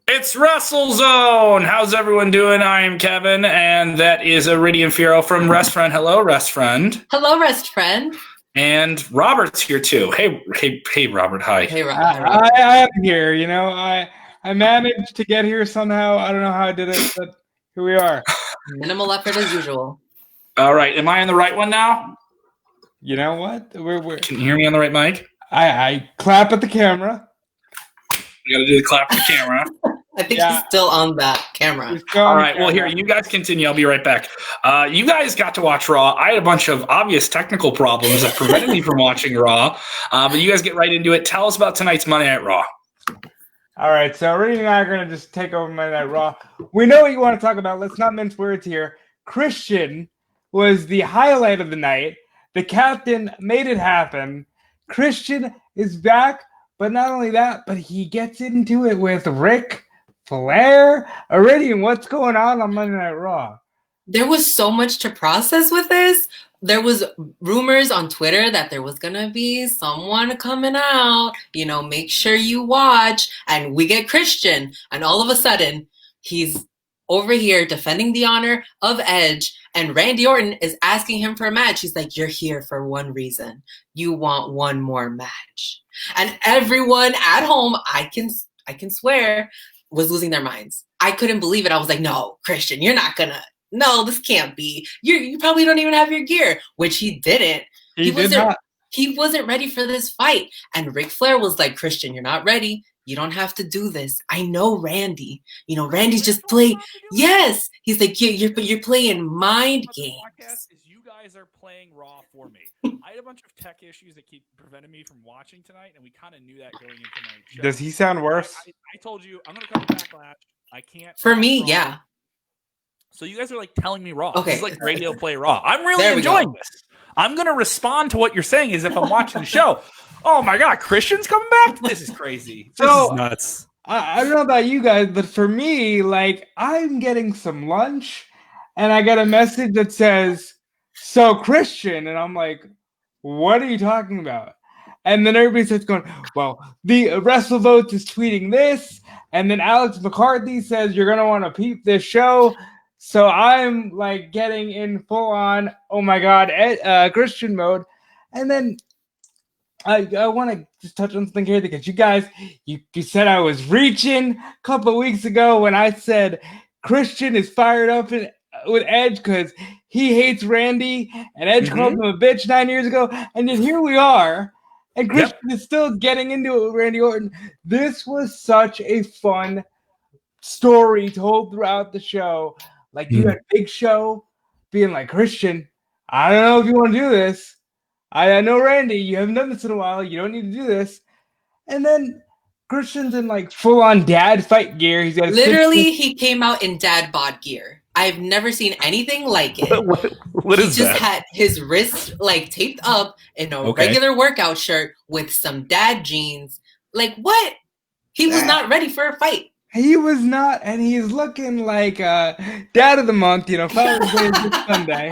It's WrestleZone. How's everyone doing? I am Kevin, and that is Iridian Firo from Rest Friend. Hello, Rest Friend. Hello, Rest Friend. And Robert's here too. Hey, Robert. Hi. Hey, Robert. I am here. You know, I managed to get here somehow. I don't know how I did it, but here we are. Minimal effort as usual. All right. Am I on the right one now? You know what? Can you hear me on the right mic? I clap at the camera. You got to do the clap at the camera. I think he's still on that camera. All right. Well, here, you guys continue. I'll be right back. You guys got to watch Raw. I had a bunch of obvious technical problems that prevented me from watching Raw. But you guys get right into it. Tell us about tonight's Monday Night Raw. All right. So, Randy and I are going to just take over Monday Night Raw. We know what you want to talk about. Let's not mince words here. Christian was the highlight of the night. The captain made it happen. Christian is back. But not only that, but he gets into it with Ric Flair. Iridian, what's going on Monday Night Raw? There was so much to process with this. There was rumors on Twitter that there was going to be someone coming out, make sure you watch. And we get Christian. And all of a sudden, he's over here defending the honor of Edge. And Randy Orton is asking him for a match. He's like, you're here for one reason. You want one more match. And everyone at home, I can swear, was losing their minds. I couldn't believe it. I was like, no, Christian, you're not gonna. No, this can't be. You probably don't even have your gear, which he didn't. He wasn't ready for this fight. And Ric Flair was like, Christian, you're not ready. You don't have to do this. I know Randy. Randy's just playing. Yes, he's like, you're playing mind games. You guys are playing Raw for me. I had a bunch of tech issues that keep preventing me from watching tonight, and we kind of knew that going into tonight's show. Does he sound worse? I told you I'm going to cover Backlash. I can't. For me, yeah. So you guys are like telling me Raw. Okay. This is like radio play Raw. I'm really enjoying this. I'm going to respond to what you're saying as if I'm watching the show. Oh my God, Christian's coming back? This is crazy. This is nuts. I don't know about you guys, but for me, like, I'm getting some lunch, and I get a message that says, so Christian, and I'm like, what are you talking about? And then everybody starts going, well, the WrestleVotes is tweeting this, and then Alex McCarthy says you're going to want to peep this show. So I'm like getting in full on, oh my God, Christian mode. And then I want to just touch on something here because you guys, you said I was reaching a couple of weeks ago when I said Christian is fired up with Edge because he hates Randy and Edge called him a bitch 9 years ago. And then here we are. And Christian is still getting into it with Randy Orton. This was such a fun story told throughout the show. Like you had Big Show being like, Christian, I don't know if you want to do this. I know, Randy, you haven't done this in a while. You don't need to do this. And then Christian's in like full-on dad fight gear. He's got he came out in dad bod gear. I've never seen anything like it. What is that? He just had his wrists like taped up in a regular workout shirt with some dad jeans. Like what? He was not ready for a fight. He was not, and he's looking like Dad of the Month. Father's Day is this Sunday.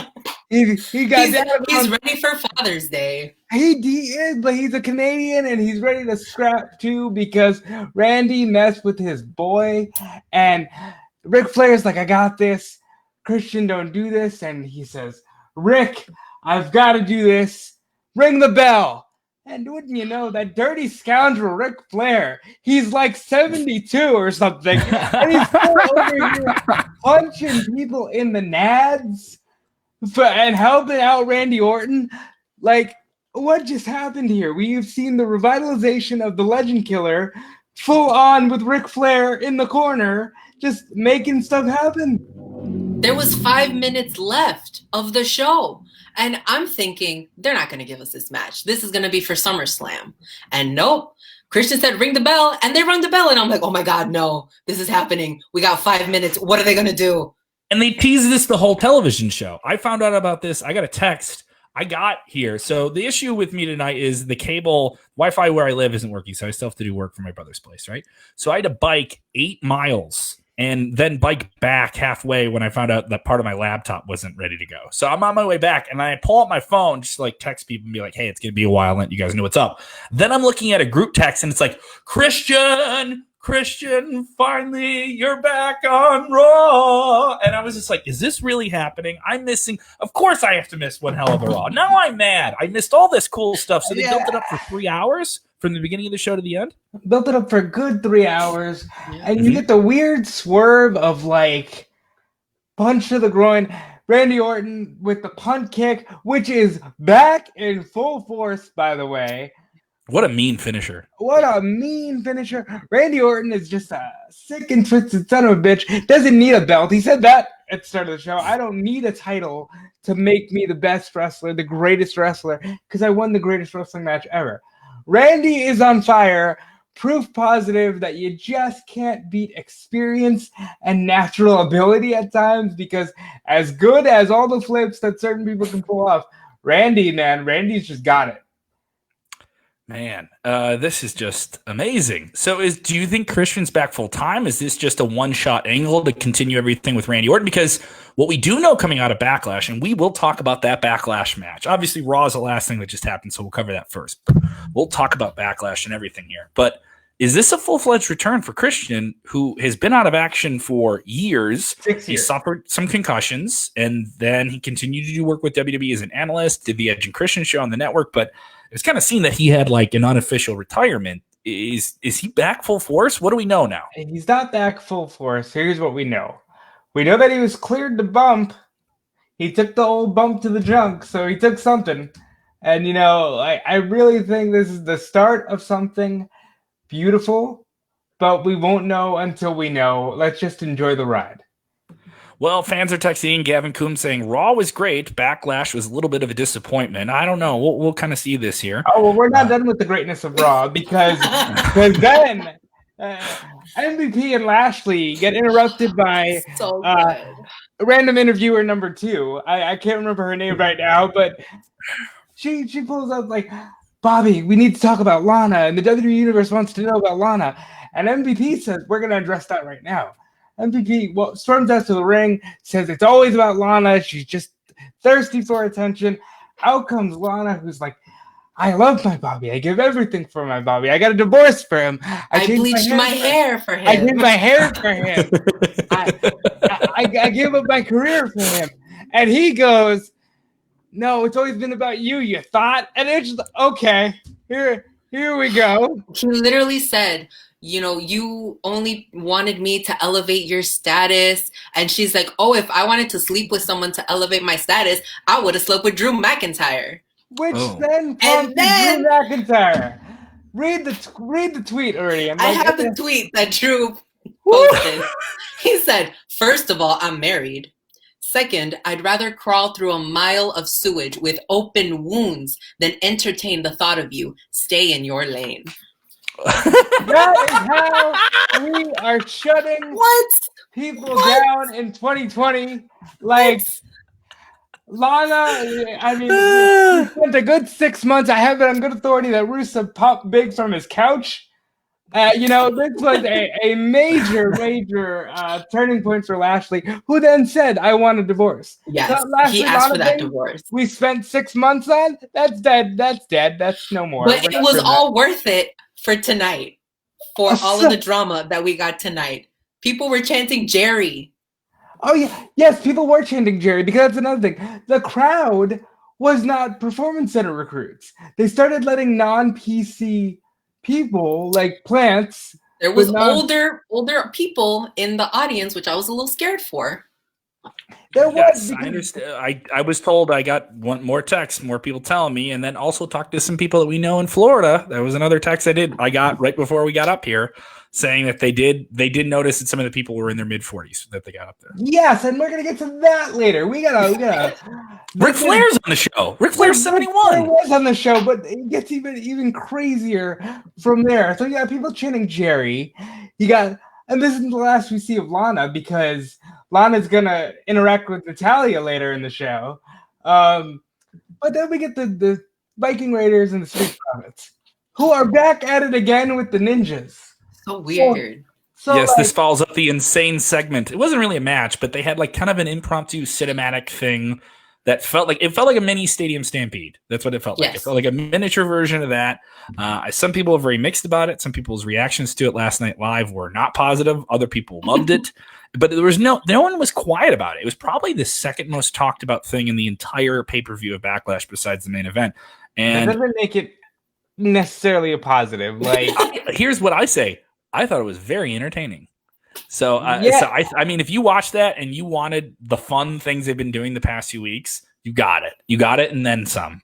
He's ready for Father's Day. He is, but he's a Canadian, and he's ready to scrap too because Randy messed with his boy, and Ric Flair's like, I got this. Christian, don't do this. And he says, Rick, I've got to do this. Ring the bell. And wouldn't you know, that dirty scoundrel, Ric Flair, he's like 72 or something. And he's still over here punching people in the nads and helping out Randy Orton. Like, what just happened here? We've seen the revitalization of the Legend Killer full on with Ric Flair in the corner, just making stuff happen. There was 5 minutes left of the show. And I'm thinking, they're not going to give us this match. This is going to be for SummerSlam. And nope. Christian said, ring the bell. And they rung the bell. And I'm like, oh my God, no. This is happening. We got 5 minutes. What are they going to do? And they teased this the whole television show. I found out about this. I got a text. I got here. So the issue with me tonight is the cable Wi-Fi where I live isn't working. So I still have to do work for my brother's place, right? So I had to bike 8 miles and then bike back halfway when I found out that part of my laptop wasn't ready to go. So I'm on my way back, and I pull up my phone just to like text people and be like, hey, it's going to be a while, and you guys know what's up. Then I'm looking at a group text, and it's like, Christian, Christian, finally, you're back on Raw. And I was just like, is this really happening? I'm missing. Of course, I have to miss one hell of a Raw. Now I'm mad. I missed all this cool stuff. So they built it up for 3 hours from the beginning of the show to the end. Built it up for a good 3 hours. And you get the weird swerve of like punch to the groin. Randy Orton with the punt kick, which is back in full force, by the way. What a mean finisher. What a mean finisher. Randy Orton is just a sick and twisted son of a bitch. Doesn't need a belt. He said that at the start of the show. I don't need a title to make me the best wrestler, the greatest wrestler, because I won the greatest wrestling match ever. Randy is on fire. Proof positive that you just can't beat experience and natural ability at times, because as good as all the flips that certain people can pull off, Randy's just got it. Man, this is just amazing. So do you think Christian's back full time? Is this just a one-shot angle to continue everything with Randy Orton? Because what we do know coming out of Backlash, and we will talk about that Backlash match. Obviously, Raw is the last thing that just happened, so we'll cover that first. We'll talk about Backlash and everything here. But is this a full-fledged return for Christian, who has been out of action for years? 6 years. He suffered some concussions, and then he continued to do work with WWE as an analyst, did the Edge and Christian show on the network, but it was kind of seen that he had like an unofficial retirement. Is he back full force? What do we know now? He's not back full force. Here's what we know. We know that he was cleared to bump. He took the old bump to the junk, so he took something. And, you know, I really think this is the start of something beautiful, but we won't know until we know. Let's just enjoy the ride. Well, fans are texting Gavin Coombs saying Raw was great. Backlash was a little bit of a disappointment. I don't know. We'll kind of see this here. Oh, well, we're not done with the greatness of Raw because then MVP and Lashley get interrupted by random interviewer number 2. I can't remember her name right now, but she pulls up like, Bobby, we need to talk about Lana, and the WWE Universe wants to know about Lana. And MVP says, we're going to address that right now. MVP storms out to the ring, says it's always about Lana. She's just thirsty for attention. Out comes Lana, who's like, I love my Bobby. I give everything for my Bobby. I got a divorce for him. I bleached my hair for him. I did my hair for him. I gave up my career for him. And he goes, no, it's always been about you, you thought. And it's just, okay, here we go. He literally said, you know, you only wanted me to elevate your status. And she's like, oh, if I wanted to sleep with someone to elevate my status, I would have slept with Drew McIntyre. Which then prompted Drew McIntyre. Read the tweet already. I have the tweet that Drew posted. He said, first of all, I'm married. Second, I'd rather crawl through a mile of sewage with open wounds than entertain the thought of you. Stay in your lane. That is how we are shutting people down in 2020. Like Lana, I mean, we spent a good 6 months. I have it on good authority that Rusev popped big from his couch. You know, this was a major turning point for Lashley, who then said, I want a divorce. Yes, he asked for that divorce. We spent 6 months on. That's dead. That's dead. That's no more. But it was all worth it for tonight, for all of the drama that we got tonight. People were chanting Jerry. Oh, yeah. Yes, people were chanting Jerry, because that's another thing. The crowd was not Performance Center recruits. They started letting non-PC people, like plants. There was older people in the audience, which I was a little scared for. There was. Yes, I understand. I was told I got one more text, more people telling me, and then also talked to some people that we know in Florida. That was another text I got right before we got up here, saying that they did notice that some of the people were in their mid-40s that they got up there. Yes, and we're gonna get to that later. We gotta. Ric Flair's on the show. Ric Flair's 71. Ric Flair was on the show, but it gets even crazier from there. So you got people chanting Jerry. You got, and this is the last we see of Lana, because Lana's gonna interact with Natalya later in the show. But then we get the Viking Raiders and the Street Profits, who are back at it again with the ninjas. So weird. So yes, this follows up the insane segment. It wasn't really a match, but they had like kind of an impromptu cinematic thing that felt like a mini Stadium Stampede. That's what it felt like. Yes. It felt like a miniature version of that. Some people are very mixed about it. Some people's reactions to it last night live were not positive. Other people loved it, but there was no one was quiet about it. It was probably the second most talked about thing in the entire pay-per-view of Backlash besides the main event. And that doesn't make it necessarily a positive. Like, here's what I say. I thought it was very entertaining. So, Yeah. so I mean, if you watch that and you wanted the fun things they've been doing the past few weeks, you got it. You got it, and then some.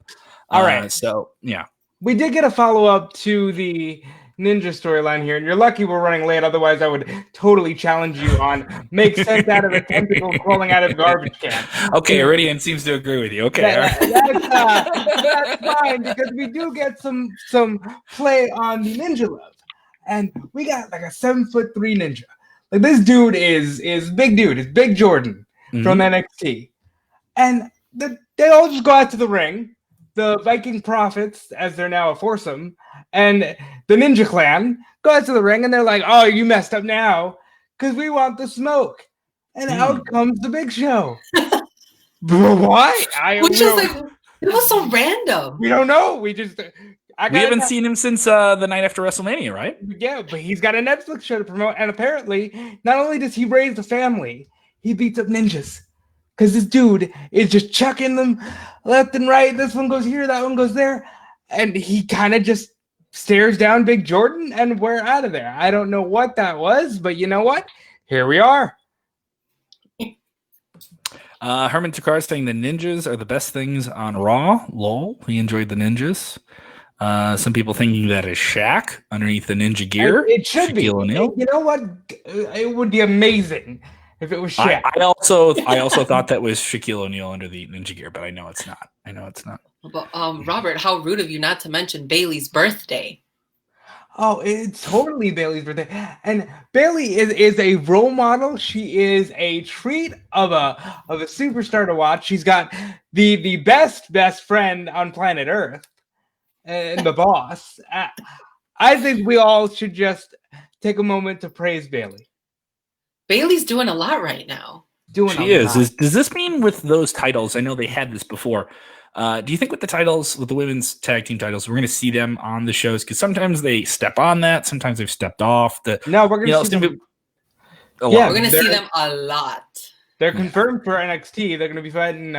All right. So, yeah. we did get a follow-up to the Ninja storyline here, and you're lucky we're running late. Otherwise, I would totally challenge you on make sense out of a tentacle crawling out of a garbage can. Okay, Iridian seems to agree with you. Okay, all right. That's fine, because we do get some play on the Ninja Love. And we got like a 7'3" ninja. Like, this dude is big dude. It's Big Jordan from NXT. And they all just go out to the ring. The Viking Prophets, as they're now a foursome, and the Ninja Clan go out to the ring, and they're like, "Oh, you messed up now, because we want the smoke." And out comes the Big Show. Why? Which is like, it was so random. We don't know. We haven't seen him since the night after WrestleMania, right? Yeah, but he's got a Netflix show to promote, and apparently, not only does he raise the family, he beats up ninjas. Because this dude is just chucking them left and right. This one goes here, that one goes there. And he kind of just stares down Big Jordan, and we're out of there. I don't know what that was, but you know what? Here we are. Herman Takar saying the ninjas are the best things on Raw. Lol. He enjoyed the ninjas. Some people thinking that is Shaq underneath the ninja gear. It should be. O'Neal. You know what? It would be amazing if it was Shaq. I also thought that was Shaquille O'Neal under the ninja gear, but I know it's not. But Robert, how rude of you not to mention Bailey's birthday. Oh, it's totally Bailey's birthday. And Bailey is a role model. She is a treat of a superstar to watch. She's got the best friend on planet Earth, and the boss. I think we all should just take a moment to praise Bailey. Bailey's doing a lot right now. She is. Does this mean with those titles? I know they had this before. Do you think with the titles, with the women's tag team titles, we're going to see them on the shows? Because sometimes they step on that, sometimes they've stepped off. No, we're going to see them. We're going to see them a lot. They're confirmed for NXT. They're going to be fighting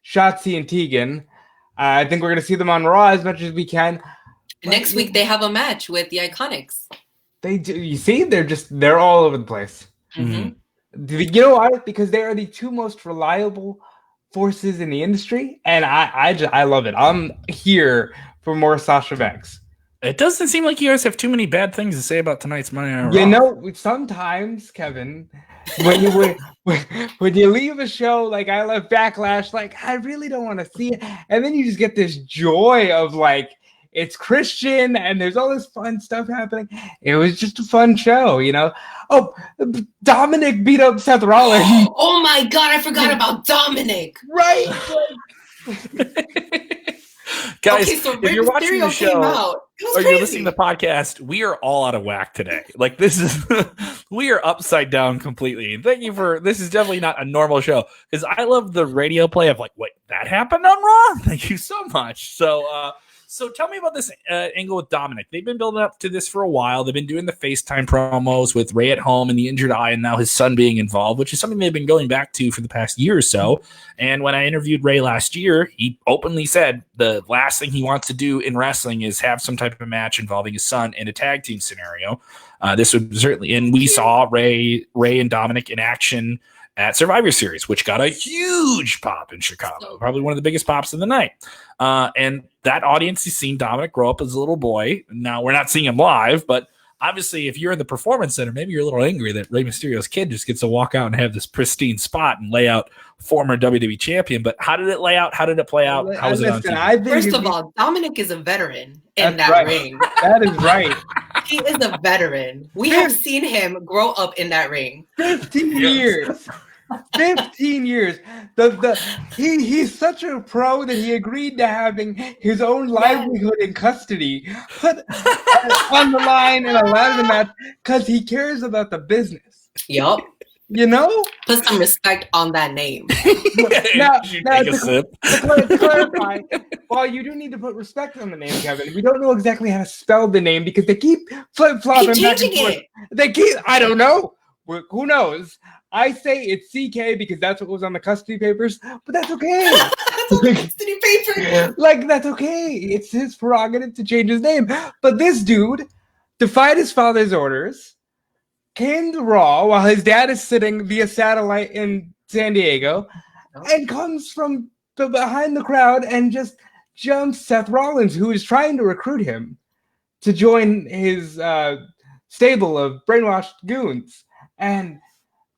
Shotzi and Tegan. I think we're going to see them on Raw as much as we can. Next week they have a match with the Iconics. They do. You see, they're all over the place. Mm-hmm. You know why? Because they are the two most reliable forces in the industry, and I love it. I'm here for more Sasha Banks. It doesn't seem like you guys have too many bad things to say about tonight's Monday Night Raw. You know, sometimes, Kevin, when you leave a show like I left Backlash, like I really don't want to see it, and then you just get this joy of like it's Christian and there's all this fun stuff happening. It was just a fun show, you know. Oh, Dominic beat up Seth Rollins. Oh my God, I forgot about Dominic. Right. Guys, okay, so if you're watching the show or crazy. you're listening to the podcast, we are all out of whack today. Like this is, we are upside down completely. And thank you for, this is definitely not a normal show because I love the radio play of like, wait, that happened on Raw? Thank you so much. So tell me about this angle with Dominic. They've been building up to this for a while. They've been doing the FaceTime promos with Ray at home and the injured eye and now his son being involved, which is something they've been going back to for the past year or so. And when I interviewed Ray last year, he openly said the last thing he wants to do in wrestling is have some type of a match involving his son in a tag team scenario. This would certainly, and we saw Ray and Dominic in action at Survivor Series, which got a huge pop in Chicago, probably one of the biggest pops of the night. And that audience has seen Dominic grow up as a little boy. Now, we're not seeing him live, but obviously, if you're in the Performance Center, maybe you're a little angry that Rey Mysterio's kid just gets to walk out and have this pristine spot and lay out former WWE champion. But how did it lay out? How did it play out? How was it on TV? First of all, Dominic is a veteran in that ring. That is right. He is a veteran. We have seen him grow up in that ring. 15 years. 15 years. He's such a pro that he agreed to having his own livelihood in custody put on the line and allowed the match because he cares about the business. Yup. You know? Put some respect on that name. Now, Take a sip. to clarify, while you do need to put respect on the name, Kevin, we don't know exactly how to spell the name because they keep flip-flopping Keep back and changing forth. it. They keep, I don't know. Who knows? I say it's CK because that's what was on the custody papers, but that's okay. That's on the custody paper. Like, that's okay. It's his prerogative to change his name. But this dude defied his father's orders, came to Raw while his dad is sitting via satellite in San Diego, and comes from behind the crowd and just jumps Seth Rollins, who is trying to recruit him to join his stable of brainwashed goons. And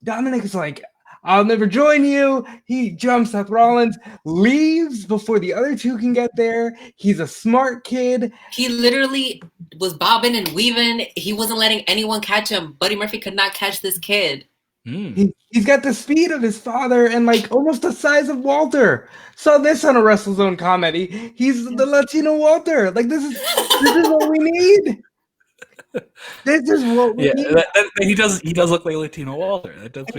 Dominic is like, I'll never join you. He jumps Seth Rollins, leaves before the other two can get there. He's a smart kid. He literally was bobbing and weaving. He wasn't letting anyone catch him. Buddy Murphy could not catch this kid. He's got the speed of his father and like almost the size of Walter. Saw this on a WrestleZone comedy. He's the Latino Walter. Like this is what we need. This is what we need. He does look like Latino Walter. That's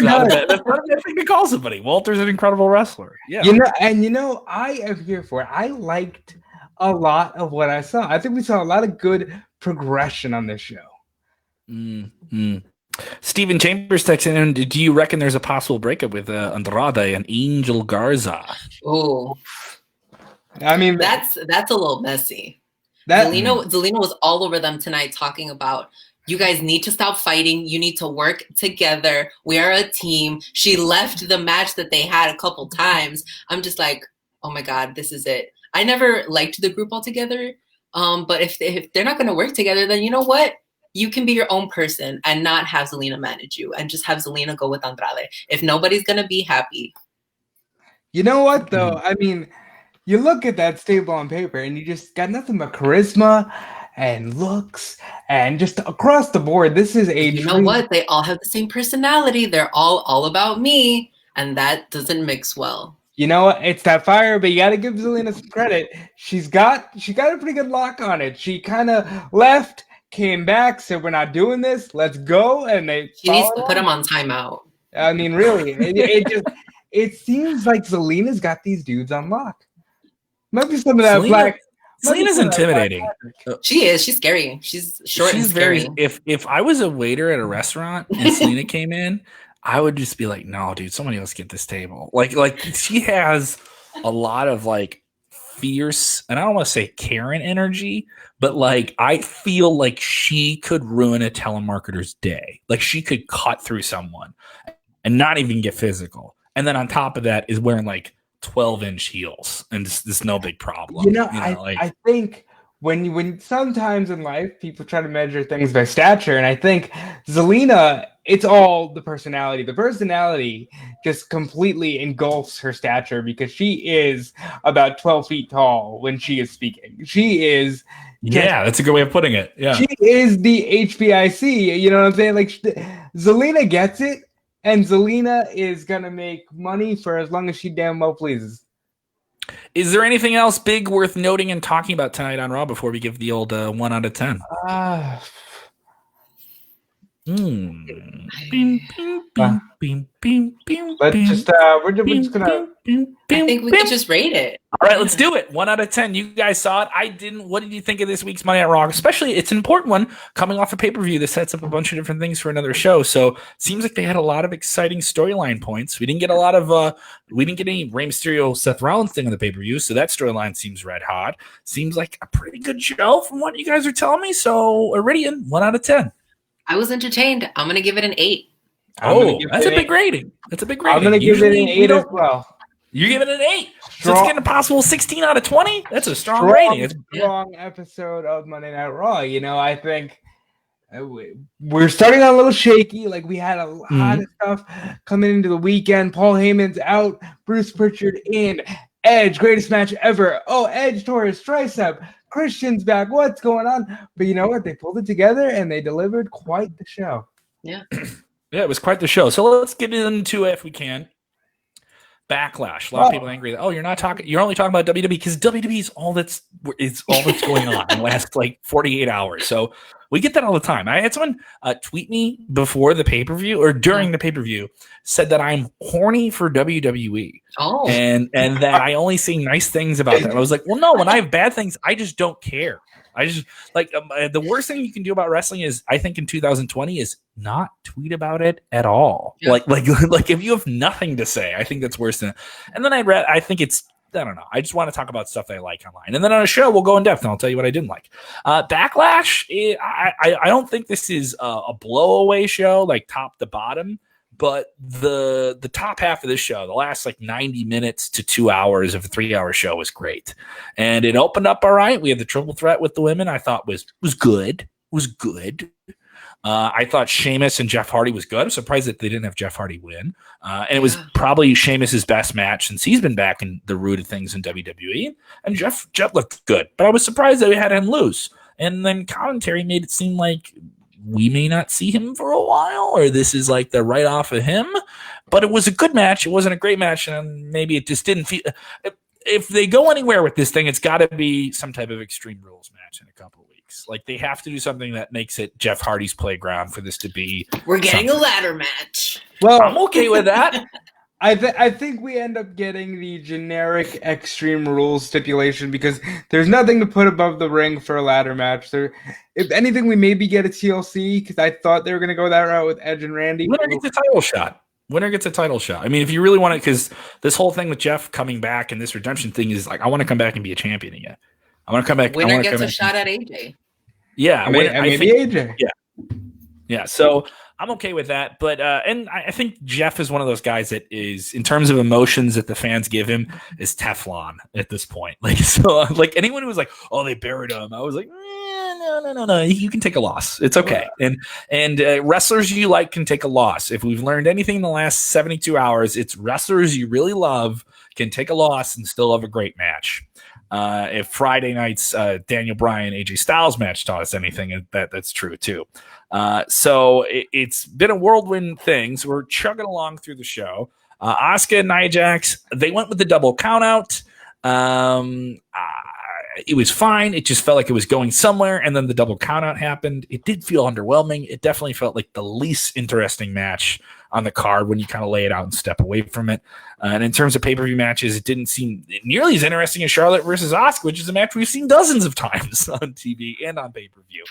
not a bad thing to call somebody. Walter's an incredible wrestler. Yeah. You know, I am here for it. I liked a lot of what I saw. I think we saw a lot of good progression on this show. Stephen Chambers texting in, do you reckon there's a possible breakup with Andrade and Angel Garza? Oh, I mean, that's a little messy. Zelina was all over them tonight talking about, you guys need to stop fighting. You need to work together. We are a team. She left the match that they had a couple times. I'm just like, oh my God, this is it. I never liked the group altogether. But if they're not going to work together, then you know what? You can be your own person and not have Zelina manage you and just have Zelina go with Andrade. If nobody's going to be happy. You know what, though? I mean, you look at that stable on paper and you just got nothing but charisma and looks and just across the board. This is You know what? They all have the same personality. They're all about me. And that doesn't mix well. You know what? It's that fire, but you got to give Zelina some credit. She got a pretty good lock on it. She kind of left, came back, said, we're not doing this. Let's go. And she needs to put him on timeout. I mean, really, it seems like Zelina's got these dudes on lock. Might be some of that black. Zelina's intimidating. She is. She's scary. She's short and scary. If I was a waiter at a restaurant and Zelina came in, I would just be like, no, dude, somebody else get this table. Like she has a lot of like fierce, and I don't want to say Karen energy, but like I feel like she could ruin a telemarketer's day. Like she could cut through someone and not even get physical. And then on top of that is wearing like 12-inch heels, and this is no big problem. I think when sometimes in life people try to measure things by stature, and I think Zelina, it's all the personality. The personality just completely engulfs her stature because she is about 12 feet tall when she is speaking. She is. Yeah, that's a good way of putting it. Yeah. She is the HBIC. You know what I'm saying? Like Zelina gets it, and Zelina is going to make money for as long as she damn well pleases. Is there anything else big worth noting and talking about tonight on Raw before we give the old 1 out of 10? Let's just we're just gonna. I think we could just rate it. All right, let's do it. 1 out of 10. You guys saw it. I didn't. What did you think of this week's Monday Night Raw? Especially, it's an important one coming off a pay-per-view that sets up a bunch of different things for another show. So seems like they had a lot of exciting storyline points. We didn't get any Rey Mysterio Seth Rollins thing on the pay-per-view, so that storyline seems red hot. Seems like a pretty good show from what you guys are telling me. So Iridian, 1 out of 10. I was entertained. I'm gonna give it an 8. That's a big rating. That's a big rating. I'm gonna give it an 8 as well. You're giving it an 8. So it's getting a possible 16 out of 20. That's a strong rating. It's a strong episode of Monday Night Raw. You know, I think we're starting out a little shaky. Like we had a lot of stuff coming into the weekend. Paul Heyman's out. Bruce Pritchard in. Edge, greatest match ever. Oh, Edge tore his tricep. Christian's back. What's going on? But you know what? They pulled it together and they delivered quite the show. Yeah. Yeah, it was quite the show. So let's get into it if we can. Backlash. A lot of people angry that you're only talking about WWE because WWE is all that's going on in the last like 48 hours. So we get that all the time. I had someone tweet me before the pay-per-view or during the pay-per-view said that I'm horny for WWE. Oh. And that I only see nice things about that. I was like, well, no, when I have bad things, I just don't care. I just like the worst thing you can do about wrestling is, I think in 2020, is not tweet about it at all. Yeah. Like if you have nothing to say, I think that's worse than. And then I think it's, I don't know. I just want to talk about stuff that I like online, and then on a show we'll go in depth and I'll tell you what I didn't like. Backlash. I don't think this is a blowaway show like top to bottom. But the top half of this show, the last like 90 minutes to 2 hours of a 3-hour show was great. And it opened up all right. We had the triple threat with the women. I thought was good. I thought Sheamus and Jeff Hardy was good. I'm surprised that they didn't have Jeff Hardy win. And it was probably Sheamus's best match since he's been back in the root of things in WWE. And Jeff looked good. But I was surprised that we had him lose. And then commentary made it seem like we may not see him for a while, or this is like the write off of him. But it was a good match. It wasn't a great match, and maybe it just didn't feel. If they go anywhere with this thing, it's got to be some type of Extreme Rules match in a couple of weeks. Like they have to do something that makes it Jeff Hardy's playground for this to be. We're getting a ladder match. Well, I'm okay with that. I think we end up getting the generic Extreme Rules stipulation because there's nothing to put above the ring for a ladder match. If anything, we maybe get a TLC because I thought they were going to go that route with Edge and Randy. Winner gets a title shot. I mean, if you really want it, because this whole thing with Jeff coming back and this redemption thing is like, I want to come back and be a champion again. I want to come back. Winner gets a shot at AJ. Yeah, maybe AJ. Yeah. So I'm okay with that, but and I think Jeff is one of those guys that is, in terms of emotions that the fans give him, is Teflon at this point. Like, so like anyone who was like, oh, they buried him, I was like, no, you can take a loss. It's okay. And wrestlers you like can take a loss. If we've learned anything in the last 72 hours, it's wrestlers you really love can take a loss and still have a great match. If Friday night's Daniel Bryan AJ Styles match taught us anything, that's true too. So it's been a whirlwind thing. So we're chugging along through the show. Asuka and Nia Jax, they went with the double count out. It was fine. It just felt like it was going somewhere. And then the double count out happened. It did feel underwhelming. It definitely felt like the least interesting match on the card when you kind of lay it out and step away from it. And in terms of pay-per-view matches, it didn't seem nearly as interesting as Charlotte versus Asuka, which is a match we've seen dozens of times on TV and on pay-per-view.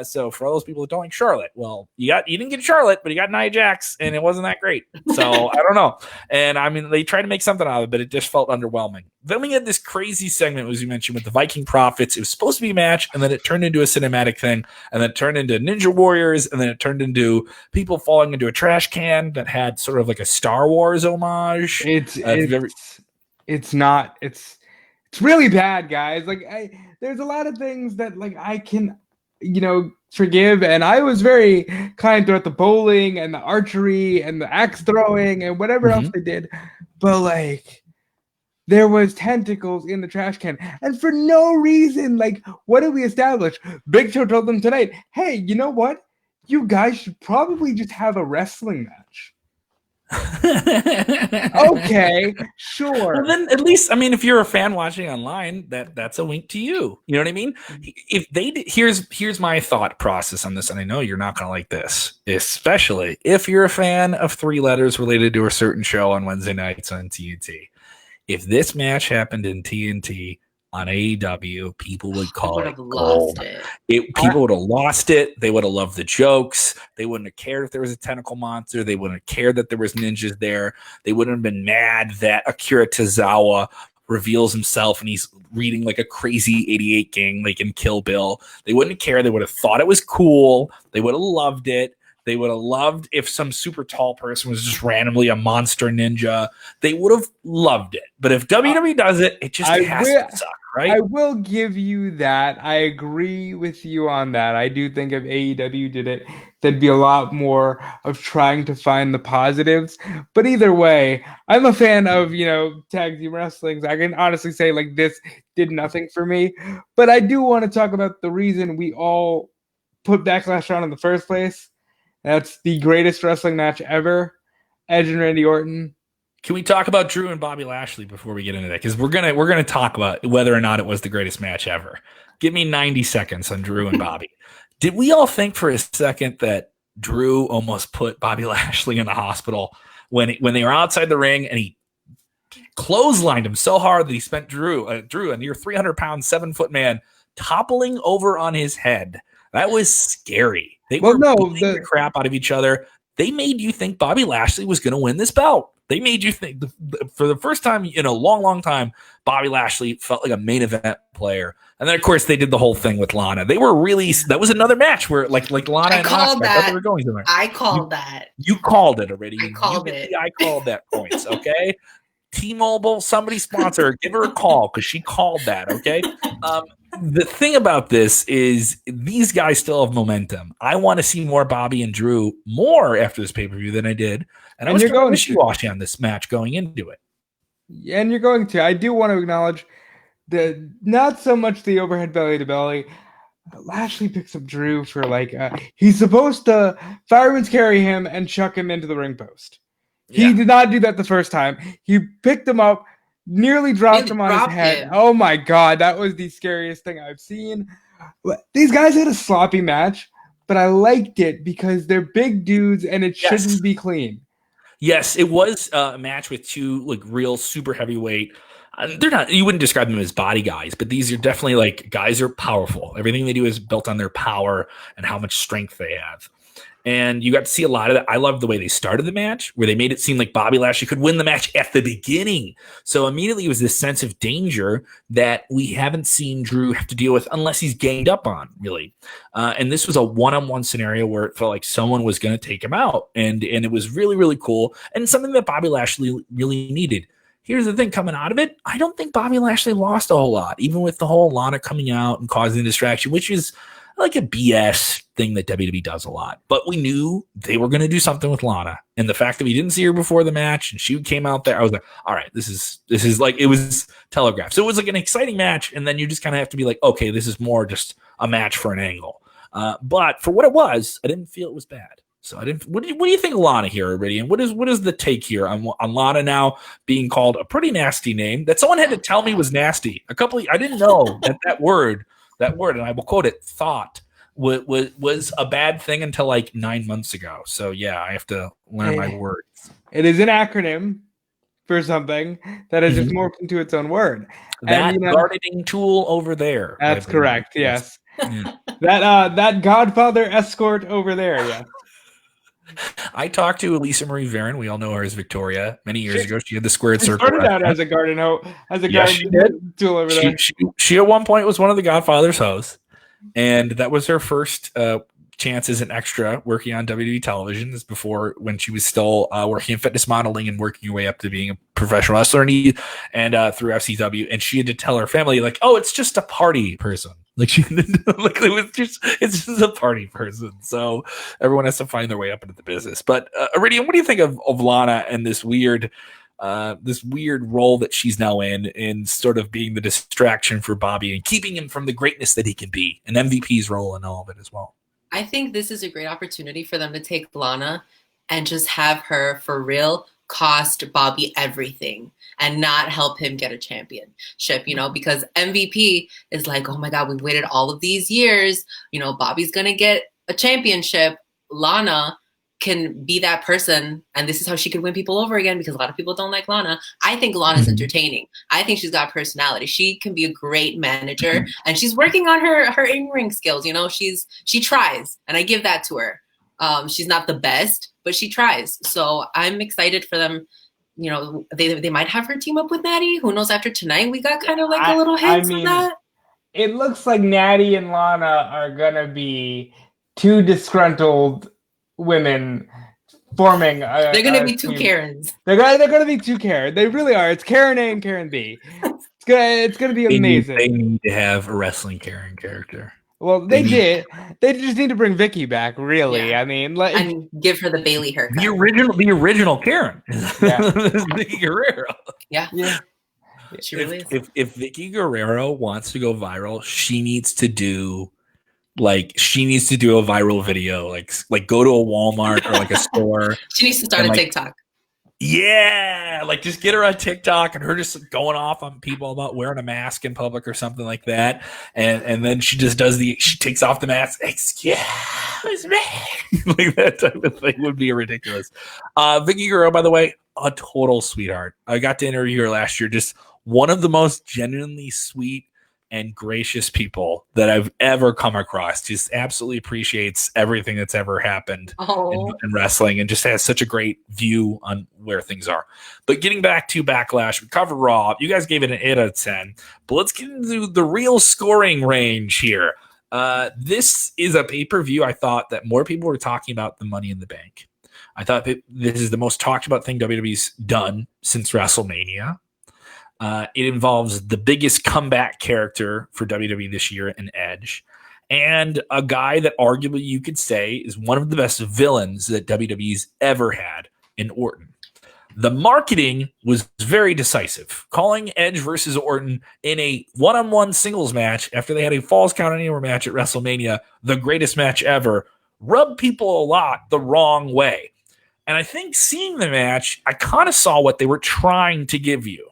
So for all those people that don't like Charlotte, well, you didn't get Charlotte, but you got Nia Jax, and it wasn't that great. So I don't know. And I mean, they tried to make something out of it, but it just felt underwhelming. Then we had this crazy segment, as you mentioned, with the Viking Prophets. It was supposed to be a match, and then it turned into a cinematic thing, and then it turned into Ninja Warriors, and then it turned into people falling into a trash can that had sort of like a Star Wars homage. It's really bad, guys. Like there's a lot of things that like I can forgive, and I was very kind throughout the bowling and the archery and the axe throwing and whatever else they did, but like there was tentacles in the trash can, and for no reason. Like, what did we establish? Big Show told them tonight, hey, you know what, you guys should probably just have a wrestling match. Okay, sure. Well, then at least, I mean, if you're a fan watching online, that's a wink to you. You know what I mean? If they did, here's my thought process on this, and I know you're not going to like this, especially if you're a fan of 3 letters related to a certain show on Wednesday nights on TNT. If this match happened in TNT on AEW, people would call it gold. People would have lost it. They would have loved the jokes. They wouldn't have cared if there was a tentacle monster. They wouldn't have cared that there was ninjas there. They wouldn't have been mad that Akira Tozawa reveals himself and he's reading like a crazy 88 gang like in Kill Bill. They wouldn't care. They would have thought it was cool. They would have loved it. They would have loved if some super tall person was just randomly a monster ninja. They would have loved it. But if WWE does it, it just has to suck, right? I will give you that. I agree with you on that. I do think if AEW did it, there'd be a lot more of trying to find the positives. But either way, I'm a fan of, tag team wrestling. So I can honestly say like this did nothing for me. But I do want to talk about the reason we all put Backlash on in the first place. That's the greatest wrestling match ever. Edge and Randy Orton. Can we talk about Drew and Bobby Lashley before we get into that? Because we're gonna talk about whether or not it was the greatest match ever. Give me 90 seconds on Drew and Bobby. Did we all think for a second that Drew almost put Bobby Lashley in the hospital when they were outside the ring and he clotheslined him so hard that he spent Drew, a near 300-pound, 7-foot man, toppling over on his head? That was scary. They were beating the crap out of each other. They made you think Bobby Lashley was going to win this belt. They made you think for the first time in a long, long time, Bobby Lashley felt like a main event player. And then, of course, they did the whole thing with Lana. They were really – that was another match where like Lana and Asuka, I thought they were going somewhere. I called that. You called it already. I called it. I called that points, okay? T-Mobile, somebody sponsor her. Give her a call because she called that, okay? The thing about this is these guys still have momentum. I want to see more Bobby and Drew more after this pay-per-view than I did. And I was going wishy-washy on this match going into it. And you're going to. I do want to acknowledge not so much the overhead belly to belly. Lashley picks up Drew for he's supposed to fireman's carry him and chuck him into the ring post. Yeah. He did not do that the first time. He picked him up, nearly dropped him on his head. Oh my God, that was the scariest thing I've seen. These guys had a sloppy match, but I liked it because they're big dudes and it shouldn't be clean. Yes, it was a match with two real super heavyweight. They're not. You wouldn't describe them as body guys, but these are definitely guys are powerful. Everything they do is built on their power and how much strength they have. And you got to see a lot of that. I love the way they started the match, where they made it seem like Bobby Lashley could win the match at the beginning. So immediately it was this sense of danger that we haven't seen Drew have to deal with unless he's ganged up on, really. And this was a one-on-one scenario where it felt like someone was going to take him out. And it was really, really cool and something that Bobby Lashley really needed. Here's the thing coming out of it. I don't think Bobby Lashley lost a whole lot, even with the whole Lana coming out and causing distraction, which is like a BS thing that WWE does a lot. But we knew they were going to do something with Lana. And the fact that we didn't see her before the match and she came out there, I was like, all right, this is it was telegraphed. So it was an exciting match. And then you just kind of have to be like, okay, this is more just a match for an angle. But for what it was, I didn't feel it was bad. So I didn't. What do you think of Lana here, Iridian? What is the take here on Lana now being called a pretty nasty name that someone had to tell me was nasty? I didn't know that word, and I will quote it, thought was a bad thing until 9 months ago. So yeah, I have to learn my words. It is an acronym for something that has just morphed into its own word. That gardening tool over there. That's correct. Yes. Yeah. That Godfather escort over there. Yeah. I talked to Elisa Marie Varon. We all know her as Victoria. Many years ago, she had the squared circle. Started out as a garden tool over there. She at one point was one of the Godfather's hosts, and that was her first chance as an extra working on WWE television. This before when she was still working in fitness modeling and working her way up to being a professional wrestler and through FCW. And she had to tell her family oh, it's just a party person. It's just a party person. So everyone has to find their way up into the business. But Iridian, what do you think of Lana and this weird role that she's now in sort of being the distraction for Bobby and keeping him from the greatness that he can be, and MVP's role in all of it as well? I think this is a great opportunity for them to take Lana and just have her for real cost Bobby everything and not help him get a championship, because MVP is oh my God, we've waited all of these years, Bobby's going to get a championship. Lana can be that person, and this is how she could win people over again, because a lot of people don't like Lana. I think Lana's entertaining. I think she's got personality. She can be a great manager, and she's working on her in-ring skills. She tries, and I give that to her. She's not the best, but she tries. So I'm excited for them. They might have her team up with Natty. Who knows? After tonight, we got kind of a little hints of that. It looks like Natty and Lana are gonna be two disgruntled women forming. They're gonna be two Karens. They're gonna be two Karen. They really are. It's Karen A and Karen B. It's gonna be amazing. They need to have a wrestling Karen character. Well, they did. They just need to bring Vicky back, really. Yeah. I mean, and give her the Bailey haircut. The original Karen. Yeah. Vicky Guerrero. Yeah. She really is. If Vicky Guerrero wants to go viral, she needs to do a viral video, like go to a Walmart or a store. She needs to start a TikTok. Yeah, like just get her on TikTok and her just going off on people about wearing a mask in public or something like that, and then she just she takes off the mask. Excuse me, like that type of thing would be ridiculous. Vicky Guerrero, by the way, a total sweetheart. I got to interview her last year. Just one of the most genuinely sweet and gracious people that I've ever come across. Just absolutely appreciates everything that's ever happened in wrestling and just has such a great view on where things are. But getting back to Backlash, we covered Raw. You guys gave it an 8 out of 10. But let's get into the real scoring range here. This is a pay-per-view I thought that more people were talking about than Money in the Bank. I thought that this is the most talked about thing WWE's done since WrestleMania. It involves the biggest comeback character for WWE this year in Edge, and a guy that arguably you could say is one of the best villains that WWE's ever had in Orton. The marketing was very decisive. Calling Edge versus Orton in a one-on-one singles match after they had a Falls Count Anywhere match at WrestleMania, the greatest match ever, rubbed people a lot the wrong way. And I think seeing the match, I kind of saw what they were trying to give you.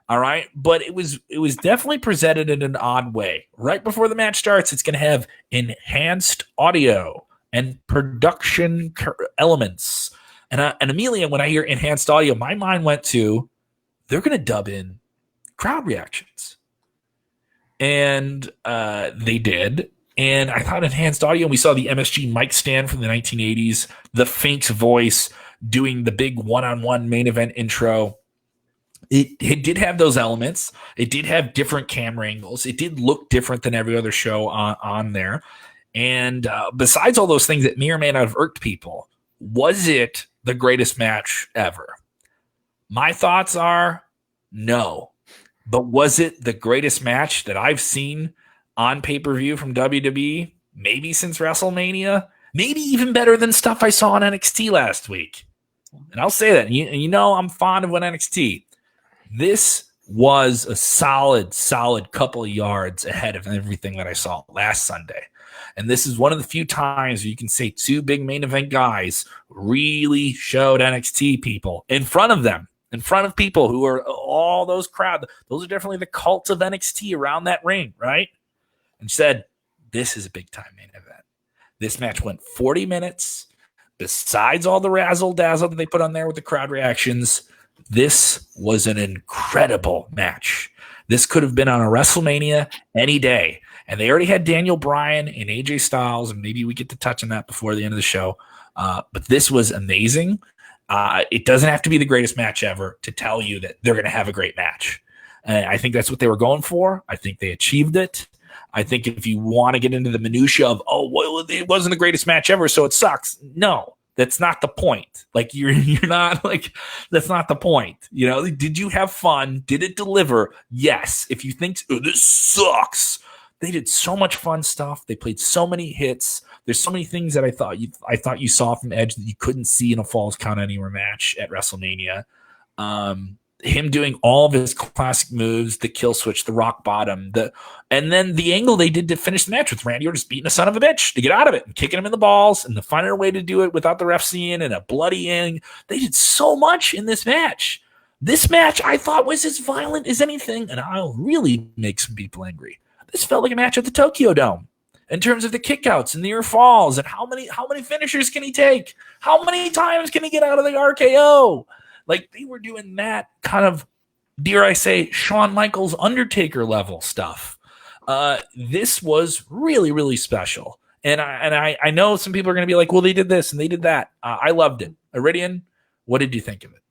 All right, but it was definitely presented in an odd way. Right before the match starts, it's going to have enhanced audio and production elements. And Amelia, when I hear enhanced audio, my mind went to they're going to dub in crowd reactions, and they did. And I thought enhanced audio. We saw the MSG mic stand from the 1980s, the Fink's voice doing the big one-on-one main event intro. It did have those elements. It did have different camera angles. It did look different than every other show on there. And besides all those things that may or may not have irked people, was it the greatest match ever? My thoughts are no. But was it the greatest match that I've seen on pay-per-view from WWE? Maybe since WrestleMania? Maybe even better than stuff I saw on NXT last week. And I'll say that. And you know I'm fond of NXT. This was a solid couple of yards ahead of everything that I saw last Sunday. And this is one of the few times where you can say two big main event guys really showed NXT people in front of them, in front of people who are all those crowd. Those are definitely the cult of NXT around that ring, right? And said, this is a big time main event. This match went 40 minutes. Besides all the razzle dazzle that they put on there with the crowd reactions, this was an incredible match. This could have been on a WrestleMania any day. And they already had Daniel Bryan and AJ Styles, and maybe we get to touch on that before the end of the show. But this was amazing. It doesn't have to be the greatest match ever to tell you that they're going to have a great match. I think that's what they were going for. I think they achieved it. I think if you want to get into the minutia of, well, it wasn't the greatest match ever, so it sucks. No. That's not the point. Like you're not like, that's not the point. You know, did you have fun? Did it deliver? Yes. If you think this sucks, they did so much fun stuff. They played so many hits. There's so many things that I thought you saw from Edge that you couldn't see in a Falls Count Anywhere match at WrestleMania. Him doing all of his classic moves, the kill switch, the rock bottom, and then the angle they did to finish the match with Randy Orton just beating a son of a bitch to get out of it and kicking him in the balls and the finding a way to do it without the ref seeing and a bloody end. They did so much in this match. This match I thought was as violent as anything, and I'll really make some people angry. This felt like a match at the Tokyo Dome in terms of the kickouts and the near falls and how many finishers can he take? How many times can he get out of the RKO? Like they were doing that kind of, dare I say, Shawn Michaels Undertaker level stuff. This was really, really special. And I know some people are going to be like, well, they did this and they did that. I loved it. Iridian, what did you think of it?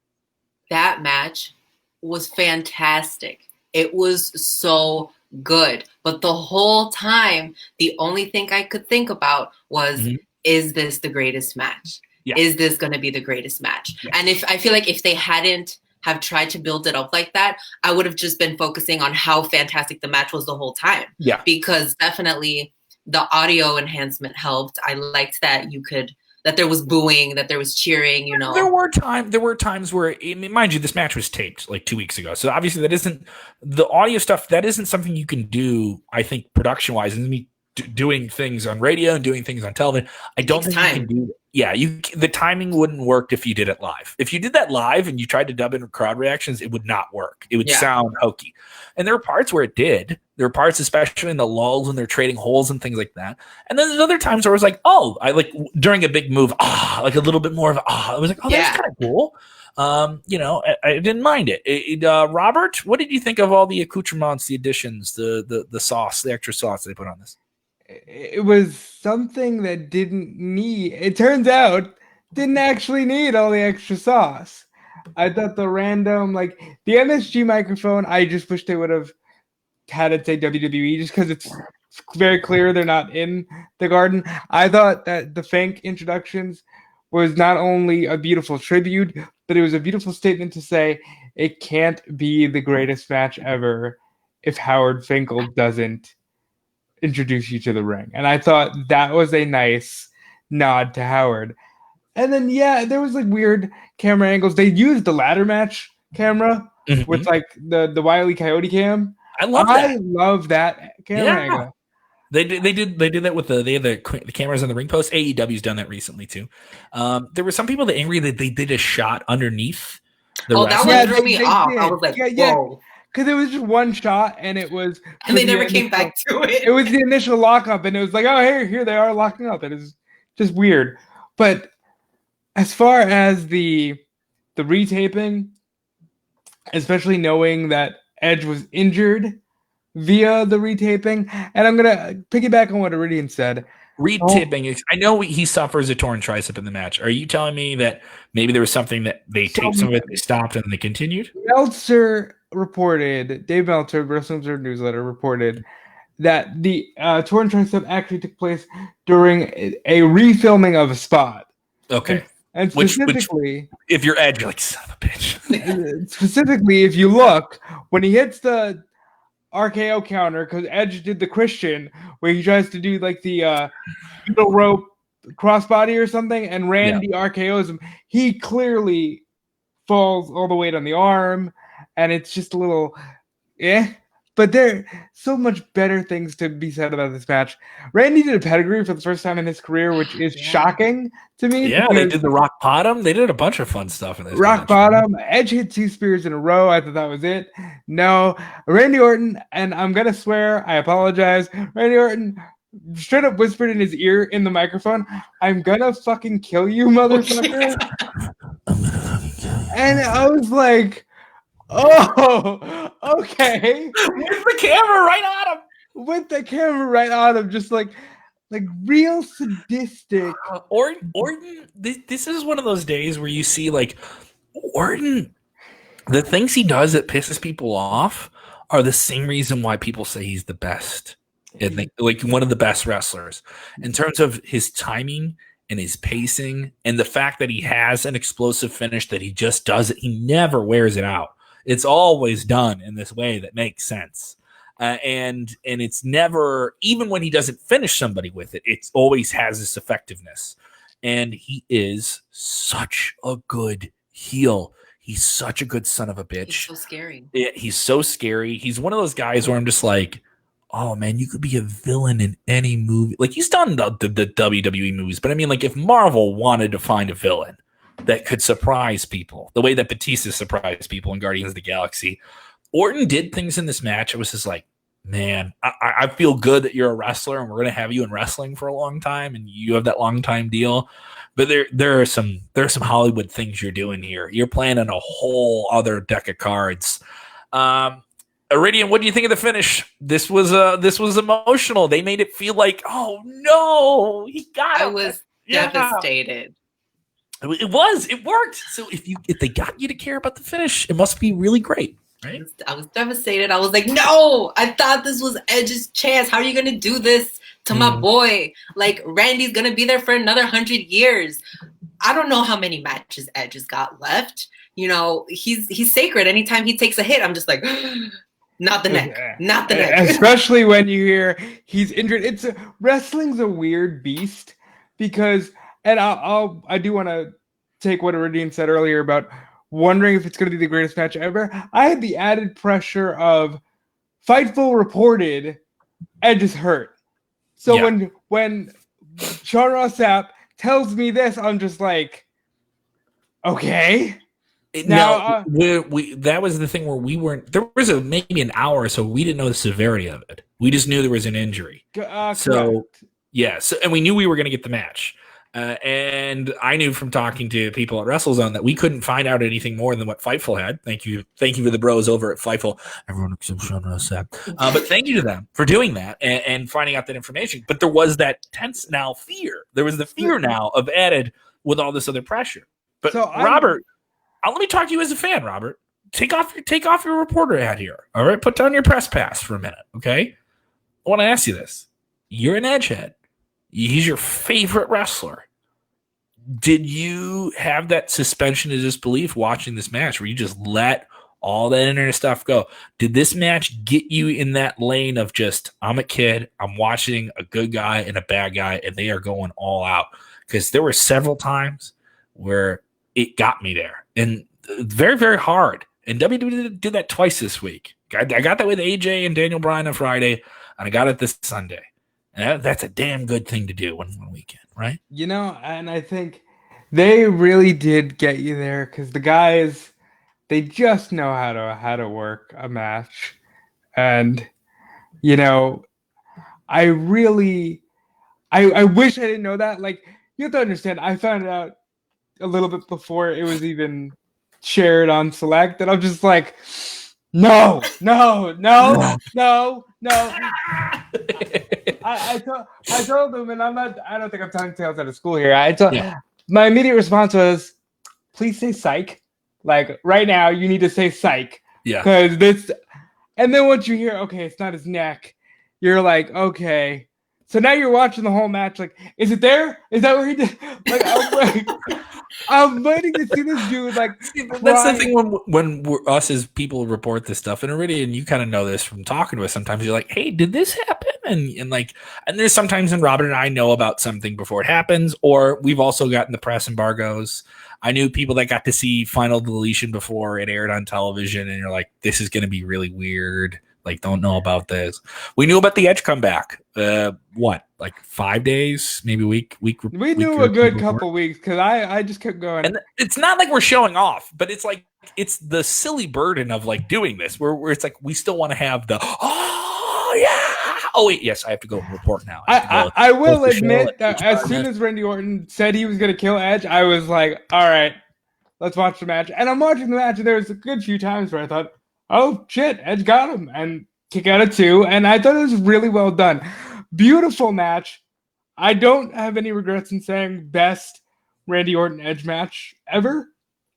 That match was fantastic. It was so good. But the whole time, the only thing I could think about was, is this the greatest match? Yeah. Is this going to be the greatest match? Yeah. And I feel like if they hadn't have tried to build it up like that, I would have just been focusing on how fantastic the match was the whole time. Yeah. Because definitely the audio enhancement helped. I liked that that there was booing, that there was cheering, you know. There were times where, mind you, this match was taped like 2 weeks ago. So obviously that isn't the audio stuff. That isn't something you can do, I think, production wise. And doing things on radio and doing things on television. I don't think you can do that. Yeah, the timing wouldn't work if you did it live. If you did that live and you tried to dub in crowd reactions, it would not work. It would sound hokey. And there were parts where it did. There were parts, especially in the lulls when they're trading holes and things like that. And then there's other times where it was like, oh, I like during a big move, like a little bit more of it was like, oh, that's kind of cool. I didn't mind it. Robert, what did you think of all the accoutrements, the additions, the sauce, the extra sauce they put on this? It was something that it turns out, didn't actually need all the extra sauce. I thought the random, like the MSG microphone, I just wish they would have had it say WWE just because it's very clear they're not in the garden. I thought that the Fink introductions was not only a beautiful tribute, but it was a beautiful statement to say it can't be the greatest match ever if Howard Finkel doesn't introduce you to the ring. And I thought that was a nice nod to Howard. And then there was like weird camera angles. They used the ladder match camera with like the Wile E. Coyote cam. I love that camera angle. They did that with the cameras on the ring post. AEW's done that recently too. There were some people that angry that they did a shot underneath the that one threw me off. I was like, whoa. Because it was just one shot, and it was, and they never came back to it. It was the initial lockup, and it was like, oh, here they are locking up. It is just weird. But as far as the retaping, especially knowing that Edge was injured via the retaping, and I'm gonna piggyback on what Iridian said. Retaping. I know he suffers a torn tricep in the match. Are you telling me that maybe there was something that they taped some of it, they stopped, and they continued? Dave Meltzer, Wrestling Observer Newsletter, reported that the torn tricep actually took place during a refilming of a spot. Okay. And specifically, if you're Edge, you're like, son of a bitch. Specifically, if you look, when he hits the RKO counter, because Edge did the Christian where he tries to do like the middle rope crossbody or something, and Randy RKOs him. He clearly falls all the weight on the arm, and it's just a little But there are so much better things to be said about this match. Randy did a pedigree for the first time in his career, which is shocking to me. Yeah, they did the rock bottom. They did a bunch of fun stuff in this rock bottom. Edge hit 2 spears in a row. I thought that was it. No, Randy Orton, and I'm going to swear, I apologize. Randy Orton straight up whispered in his ear in the microphone, "I'm going to fucking kill you, motherfucker." And I was like, oh, okay. With the camera right on him. Just like real sadistic. Orton, this is one of those days where you see like Orton, the things he does that pisses people off are the same reason why people say he's the best. And like one of the best wrestlers in terms of his timing and his pacing and the fact that he has an explosive finish that he just does it. He never wears it out. It's always done in this way that makes sense. And it's never, even when he doesn't finish somebody with it, it always has this effectiveness. And he is such a good heel. He's such a good son of a bitch. He's so scary. He's so scary. He's one of those guys where I'm just like, oh man, you could be a villain in any movie. Like he's done the WWE movies, but I mean, like if Marvel wanted to find a villain that could surprise people, the way that Batista surprised people in Guardians of the Galaxy, Orton did things in this match. It was just like, man, I feel good that you're a wrestler and we're going to have you in wrestling for a long time and you have that long time deal. But there are some Hollywood things you're doing here. You're playing on a whole other deck of cards. Iridian, what do you think of the finish? This was emotional. They made it feel like, oh no, he got it. I was devastated. It worked. So if they got you to care about the finish, it must be really great, right? I was devastated. I was like, no, I thought this was Edge's chance. How are you going to do this to my boy? Like Randy's going to be there for another 100 years. I don't know how many matches Edge has got left. You know, he's sacred. Anytime he takes a hit, I'm just like, not the neck, not the neck. Especially when you hear he's injured. Wrestling's a weird beast because, and I do want to take what Iridian said earlier about wondering if it's going to be the greatest match ever. I had the added pressure of Fightful reported Edge is hurt. So Yeah. when Sean Ross Sapp tells me this, I'm just like, okay. Now, we that was the thing where we weren't. There was maybe an hour or so we didn't know the severity of it. We just knew there was an injury. So correct. yeah, and we knew we were going to get the match. And I knew from talking to people at WrestleZone that we couldn't find out anything more than what Fightful had. Thank you for the bros over at Fightful. Everyone except Sean Ross Sapp. But thank you to them for doing that and finding out that information. But there was that tense now fear. There was the fear now of added with all this other pressure. But So Robert, let me talk to you as a fan, Robert. Take off your reporter hat here. All right, put down your press pass for a minute, okay? I want to ask you this: you're an Edgehead. He's your favorite wrestler. Did you have that suspension of disbelief watching this match, where you just let all that internet stuff go? Did this match get you in that lane of just, I'm a kid, I'm watching a good guy and a bad guy, and they are going all out? Because there were several times where it got me there, and very, very hard. And WWE did that twice this week. I got that with AJ and Daniel Bryan on Friday, and I got it this Sunday. And that's a damn good thing to do one weekend, right? And I think they really did get you there because the guys, they just know how to work a match. And, I really, I wish I didn't know that. Like, you have to understand, I found out a little bit before it was even shared on Select, and I'm just like, no. I told them, and I don't think I'm telling tales out of school here. My immediate response was, please say psych. Like, right now, you need to say psych. Yeah. Because this, and then once you hear, okay, it's not his neck, you're like, okay. So now you're watching the whole match, like, is it there? Is that where he did? Like, I'm waiting to see this dude, like, that's the thing when us as people report this stuff, and Iridian, you kind of know this from talking to us. Sometimes you're like, hey, did this happen? And there's sometimes when Robert and I know about something before it happens, or we've also gotten the press embargoes. I knew people that got to see Final Deletion before it aired on television, and you're like, this is going to be really weird. Like, don't know about this. We knew about the Edge comeback. Like 5 days, maybe a week. We knew a good couple weeks because I just kept going. And it's not like we're showing off, but it's like it's the silly burden of like doing this, where it's like we still want to have the wait, yes, I have to go report now. I will admit that as soon as Randy Orton said he was going to kill Edge, I was like, all right, let's watch the match. And I'm watching the match, and there was a good few times where I thought, oh shit, Edge got him, and kick out of 2, and I thought it was really well done. Beautiful match. I don't have any regrets in saying best Randy Orton Edge match ever.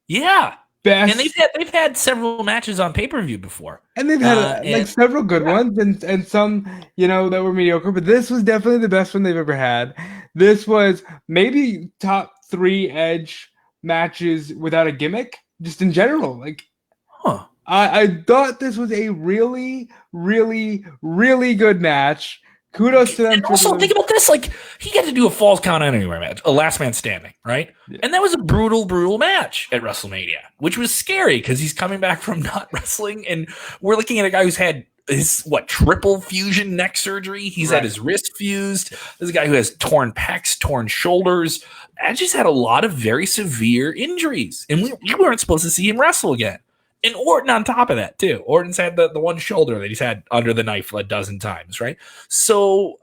Yeah, best. And they've had several matches on pay-per-view before, and they've had several good ones, and some that were mediocre. But this was definitely the best one they've ever had. This was maybe top 3 Edge matches without a gimmick, just in general. Like, huh. I thought this was a really, really, really good match. Kudos to them. And also, think about this: like, he got to do a Falls Count Anywhere match, a Last Man Standing, right? Yeah. And that was a brutal, brutal match at WrestleMania, which was scary because he's coming back from not wrestling, and we're looking at a guy who's had his triple fusion neck surgery. He's had his wrist fused. There's a guy who has torn pecs, torn shoulders. I just had a lot of very severe injuries, and we weren't supposed to see him wrestle again. And Orton on top of that, too. Orton's had the one shoulder that he's had under the knife a dozen times, right? So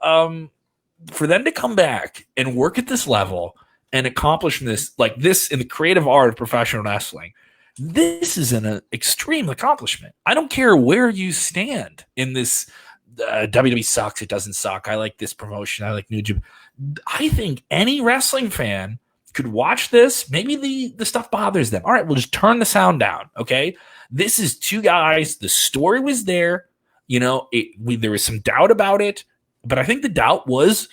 for them to come back and work at this level and accomplish this, like this in the creative art of professional wrestling, this is an extreme accomplishment. I don't care where you stand in this. WWE sucks. It doesn't suck. I like this promotion. I like New Japan. I think any wrestling fan could watch this. Maybe the stuff bothers them. All right, we'll just turn the sound down. Okay, this is 2 guys. The story was there. There was some doubt about it, but I think the doubt was,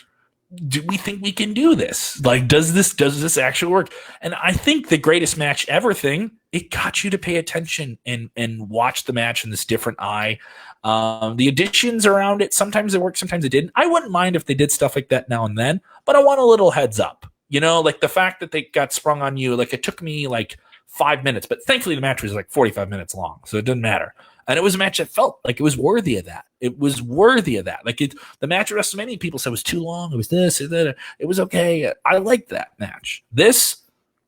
do we think we can do this? Like, does this actually work? And I think the greatest match ever thing, it got you to pay attention and watch the match in this different eye. The additions around it, sometimes it worked, sometimes it didn't. I wouldn't mind if they did stuff like that now and then, but I want a little heads up. Like the fact that they got sprung on you, like it took me like 5 minutes, but thankfully the match was like 45 minutes long, so it didn't matter. And it was a match that felt like it was worthy of that. It was worthy of that. Like the match at WrestleMania, people said was too long. It was this or that. It was okay. I liked that match.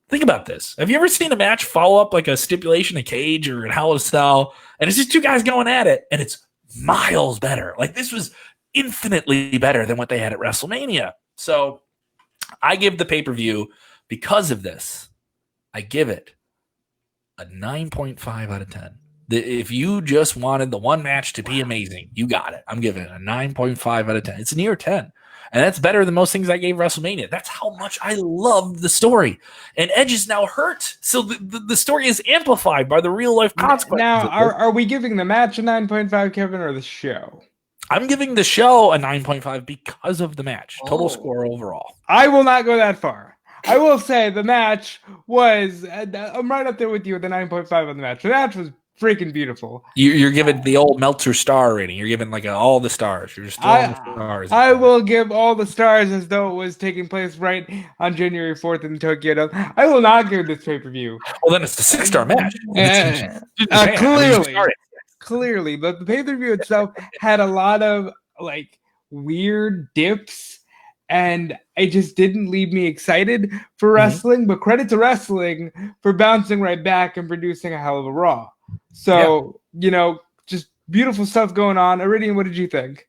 Think about this. Have you ever seen a match follow up like a stipulation, a cage, or in Hell in a Cell, and it's just two guys going at it, and it's miles better? Like this was infinitely better than what they had at WrestleMania. So I give the pay-per-view, because of this, I give it a 9.5 out of 10. If you just wanted the one match to be amazing, you got it. I'm giving it a 9.5 out of 10. It's near 10. And that's better than most things I gave WrestleMania. That's how much I loved the story. And Edge is now hurt. So the story is amplified by the real life consequences. Now, are we giving the match a 9.5, Kevin, or the show? I'm giving the show a 9.5 because of the match. Total score overall. I will not go that far. I will say the match was, I'm right up there with you with the 9.5 on the match. The match was freaking beautiful. You're giving the old Meltzer star rating. You're giving like all the stars. You're just throwing the stars. I will give all the stars as though it was taking place right on January 4th in Tokyo Dome. I will not give this pay-per-view. Well, then it's a 6-star match. Clearly, but the pay-per-view itself had a lot of like weird dips, and it just didn't leave me excited for wrestling. But credit to wrestling for bouncing right back and producing a hell of a Raw. So, just beautiful stuff going on. Iridian, what did you think?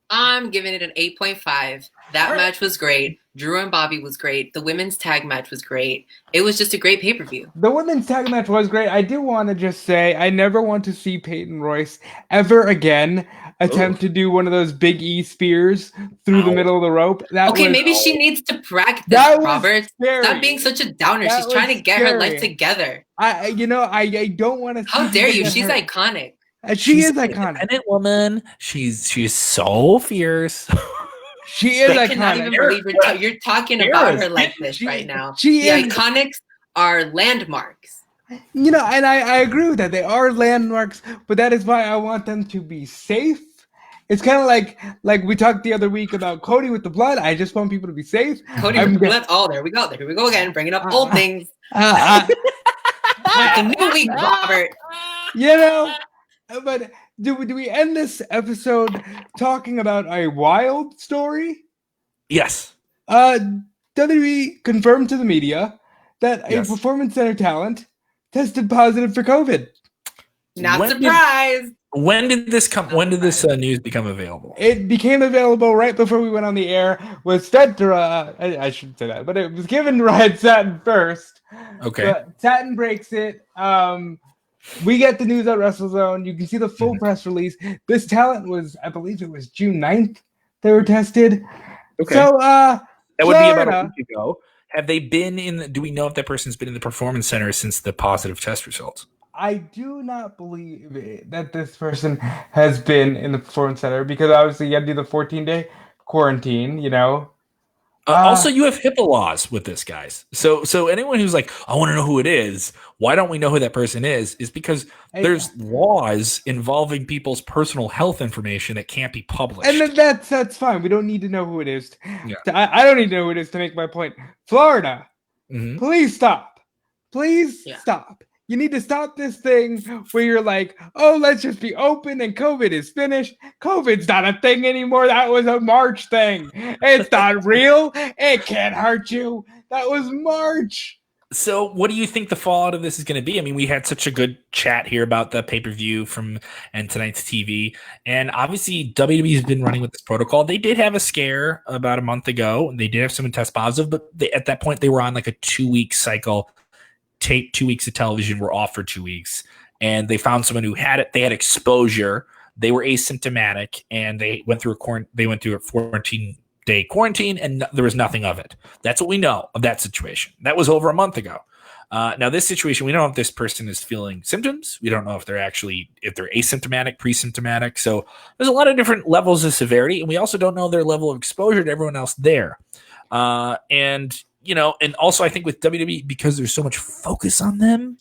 I'm giving it an 8.5. That match was great. Drew and Bobby was great. The women's tag match was great. It was just a great pay-per-view. The women's tag match was great. I do want to just say I never want to see Peyton Royce ever again attempt to do one of those Big E spears through the middle of the rope. Maybe she needs to practice, Robert. Stop being such a downer. She's trying to get her life together. I don't want to see. How dare you? She's iconic. She's iconic. Independent woman. She's so fierce. She is iconic. I cannot even believe you're talking about her like this right now. The iconics are landmarks. And I agree with that. They are landmarks, but that is why I want them to be safe. It's kind of like we talked the other week about Cody with the blood. I just want people to be safe. Cody with the blood. Oh, there we go. Here we go again, bringing up old things. A new week, Robert. But do we end this episode talking about a wild story? Yes. WWE confirmed to the media that a Performance Center talent tested positive for COVID. Not surprised. When did this news become available? It became available right before we went on the air with Stetra. I shouldn't say that, but it was given to Ryan Satin first. Okay. But Satin breaks it. We get the news at WrestleZone. You can see the full press release. This talent was, I believe it was June 9th they were tested. Okay. So, that would be about a week ago. Have they been do we know if that person's been in the Performance Center since the positive test results? I do not believe that this person has been in the Performance Center because obviously you have to do the 14-day quarantine, Also, you have HIPAA laws with this, guys. So anyone who's like, I want to know who it is, why don't we know who that person is because there's laws involving people's personal health information that can't be published. And that's fine. We don't need to know who it is. I don't need to know who it is to make my point. Florida, please stop. Please stop. You need to stop this thing where you're like, oh, let's just be open and COVID is finished. COVID's not a thing anymore. That was a March thing. It's not real. It can't hurt you. That was March. So what do you think the fallout of this is going to be? I mean, we had such a good chat here about the pay-per-view and tonight's TV. And obviously WWE has been running with this protocol. They did have a scare about a month ago. They did have someone test positive, but at that point they were on like a 2-week cycle. Tape 2 weeks of television, were off for 2 weeks, and they found someone who had it. They had exposure. They were asymptomatic, and they went through a 14-day quarantine, and there was nothing of it. That's what we know of that situation. That was over a month ago. Now, this situation, we don't know if this person is feeling symptoms. We don't know if they're asymptomatic, pre-symptomatic. So there's a lot of different levels of severity, and we also don't know their level of exposure to everyone else there. And also I think with WWE, because there's so much focus on them,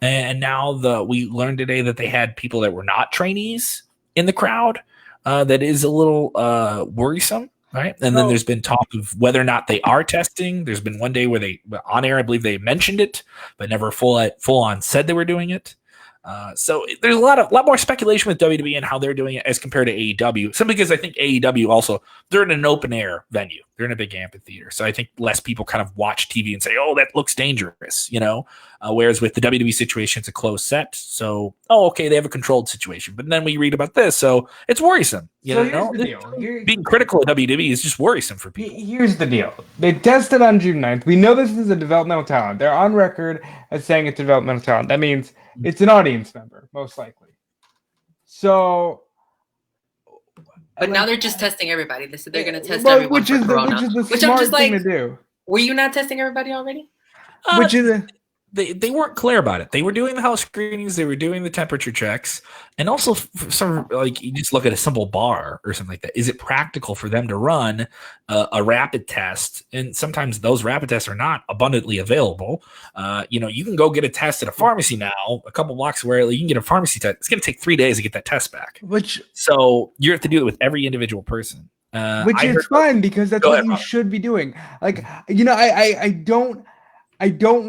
and now we learned today that they had people that were not trainees in the crowd, that is a little worrisome. Right. And then there's been talk of whether or not they are testing. There's been one day where they, on air, I believe they mentioned it, but never full on said they were doing it. So there's a lot more speculation with WWE and how they're doing it as compared to AEW. Simply because I think AEW also, they're in an open air venue. They're in a big amphitheater. So I think less people kind of watch TV and say, oh, that looks dangerous, whereas with the WWE situation, it's a closed set. So, okay, they have a controlled situation. But then we read about this. So it's worrisome. Here's the deal. Being critical of WWE is just worrisome for people. Here's the deal. They tested on June 9th. We know this is a developmental talent. They're on record as saying it's a developmental talent. That means it's an audience member, most likely. So, but now they're just testing everybody. They said they're going to test everyone which is the smart thing to do. Were you not testing everybody already? They weren't clear about it. They were doing the house screenings. They were doing the temperature checks. And also, you just look at a simple bar or something like that. Is it practical for them to run a rapid test? And sometimes those rapid tests are not abundantly available. You can go get a test at a pharmacy now, a couple blocks away. You can get a pharmacy test. It's going to take 3 days to get that test back. So you have to do it with every individual person. Which is fine because that's what you should be doing. Like, I don't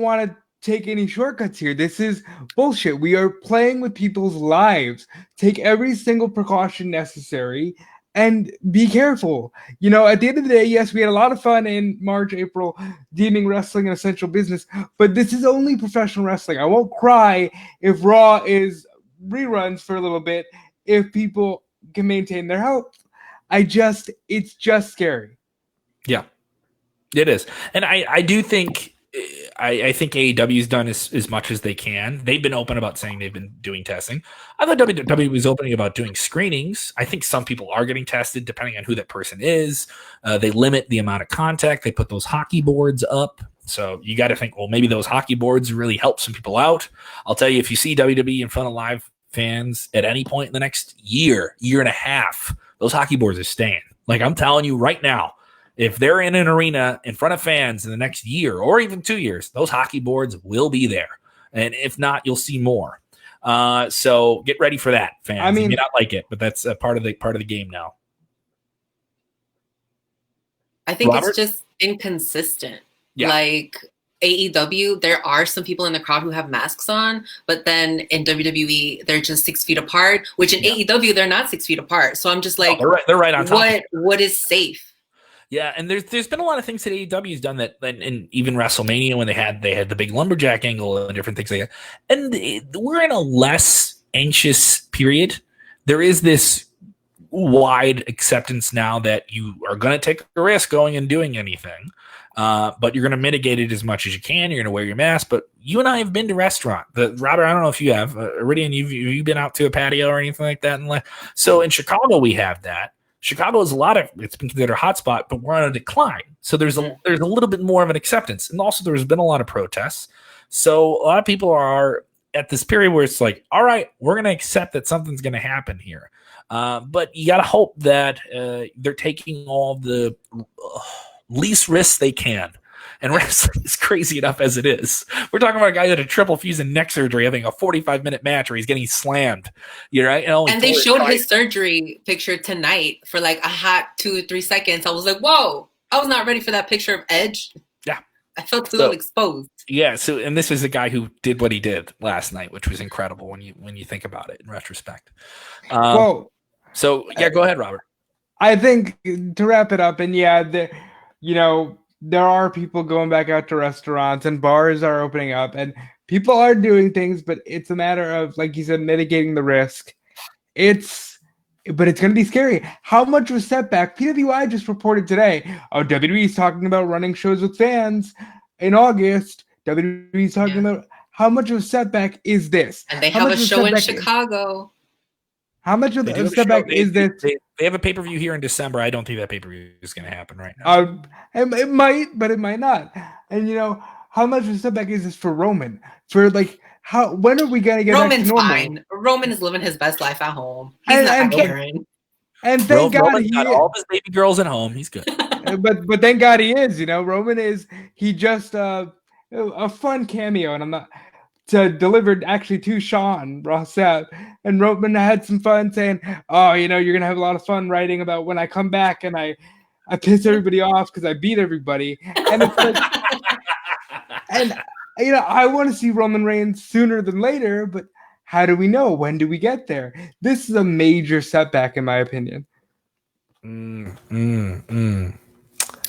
want to take any shortcuts here. This is bullshit. We are playing with people's lives. Take every single precaution necessary and be careful. At the end of the day, yes, we had a lot of fun in March, April, deeming wrestling an essential business, but this is only professional wrestling. I won't cry if Raw is reruns for a little bit if people can maintain their health. It's just scary. Yeah, it is. And I do think I think AEW's done as much as they can. They've been open about saying they've been doing testing. I thought WWE was opening about doing screenings. I think some people are getting tested depending on who that person is. They limit the amount of contact. They put those hockey boards up. So you got to think, well, maybe those hockey boards really help some people out. I'll tell you, if you see WWE in front of live fans at any point in the next year and a half, those hockey boards are staying. Like, I'm telling you right now, if they're in an arena in front of fans in the next year or even 2 years, those hockey boards will be there. And if not, you'll see more. So get ready for that, fans. You may not like it, but that's a part of the game now. I think It's just inconsistent. Yeah. Like AEW, there are some people in the crowd who have masks on, but then in WWE, they're just 6 feet apart, which in AEW, they're not 6 feet apart. So I'm just like, they're right on top. What is safe? Yeah, and there's been a lot of things that AEW's done that, and even WrestleMania when they had the big lumberjack angle and different things like that. And we're in a less anxious period. There is this wide acceptance now that you are going to take a risk going and doing anything, but you're going to mitigate it as much as you can. You're going to wear your mask. But you and I have been to restaurant. Robert, I don't know if you have. Iridian, you've been out to a patio or anything like that. So in Chicago, we have that. Chicago is it's been considered a hotspot, but we're on a decline. So there's a little bit more of an acceptance. And also there's been a lot of protests. So a lot of people are at this period where it's like, all right, we're going to accept that something's going to happen here. But you got to hope that they're taking all the least risks they can. And wrestling is crazy enough as it is. We're talking about a guy that had a triple fusion neck surgery having a 45-minute match where he's getting slammed. Right? And they showed his surgery picture tonight for like a hot 2 or 3 seconds. I was like, whoa, I was not ready for that picture of Edge. Yeah. I felt a little exposed. Yeah, and this was the guy who did what he did last night, which was incredible when you think about it in retrospect. Go ahead, Robert. I think to wrap it up, and there are people going back out to restaurants and bars are opening up and people are doing things, but it's a matter of, like you said, mitigating the risk. But it's going to be scary. How much of a setback? PWI just reported today. Oh, WWE's talking about running shows with fans in August. WWE's talking about how much of a setback is this? And they have a show in Chicago. How much of a setback is this? They have a pay-per-view here in December. I don't think that pay-per-view is going to happen right now. It might, but it might not. And how much of a setback is this for Roman? For when are we going to get Roman's back to normal? Fine. Roman is living his best life at home. He's not caring. And thank God Roman's got all of his baby girls at home. He's good. but thank God he is. Roman is. He just a fun cameo, and I'm not. Delivered actually to Sean Rossett, and Roman had some fun saying, "Oh, you're gonna have a lot of fun writing about when I come back and I I piss everybody off because I beat everybody. And it's like, and I want to see Roman Reigns sooner than later, but how do we know? When do we get there? This is a major setback, in my opinion.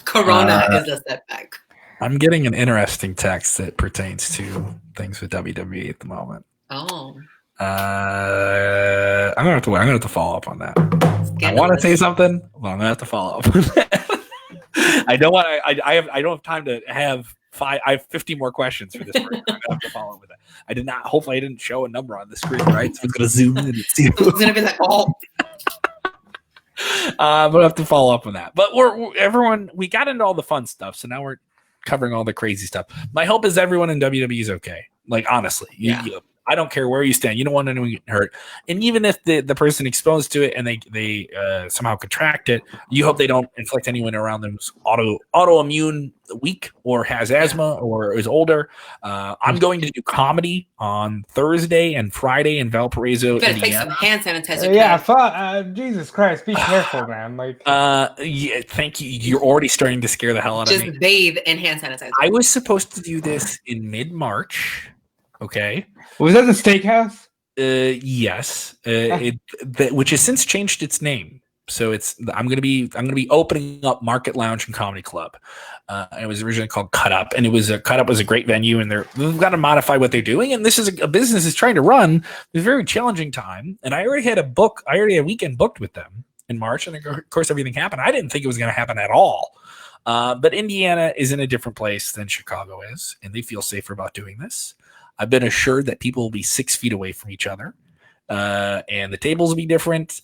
Corona is a setback. I'm getting an interesting text that pertains to things with WWE at the moment. Oh. I'm gonna have to follow up on that. I want to say something. Well, I'm gonna have to follow up on that. I don't want. I don't have time to have I have 50 more questions for this person. I have to follow up with that. I did not. Hopefully, I didn't show a number on the screen, right? So it's gonna zoom in and see. It's gonna be like, oh. But I have to follow up on that. But we got into all the fun stuff, so now we're covering all the crazy stuff. My hope is everyone in WWE is okay. Like, honestly, I don't care where you stand. You don't want anyone getting hurt. And even if the person exposed to it and they somehow contract it, you hope they don't inflict anyone around them who's autoimmune weak or has asthma or is older. I'm going to do comedy on Thursday and Friday in Valparaiso, Take Indiana. some hand sanitizer. Jesus Christ, be careful, man. Like, yeah, thank you. You're already starting to scare the hell out of me. Just bathe in hand sanitizer. I was supposed to do this in mid-March. Okay. Was that the steakhouse? Yes. Which has since changed its name. So I'm gonna be opening up Market Lounge and Comedy Club. It was originally called Cut Up, and Cut Up was a great venue, and they've got to modify what they're doing. And this is a business is trying to run a very challenging time. And I already had a weekend booked with them in March, and of course everything happened. I didn't think it was going to happen at all. But Indiana is in a different place than Chicago is, and they feel safer about doing this. I've been assured that people will be 6 feet away from each other, and the tables will be different.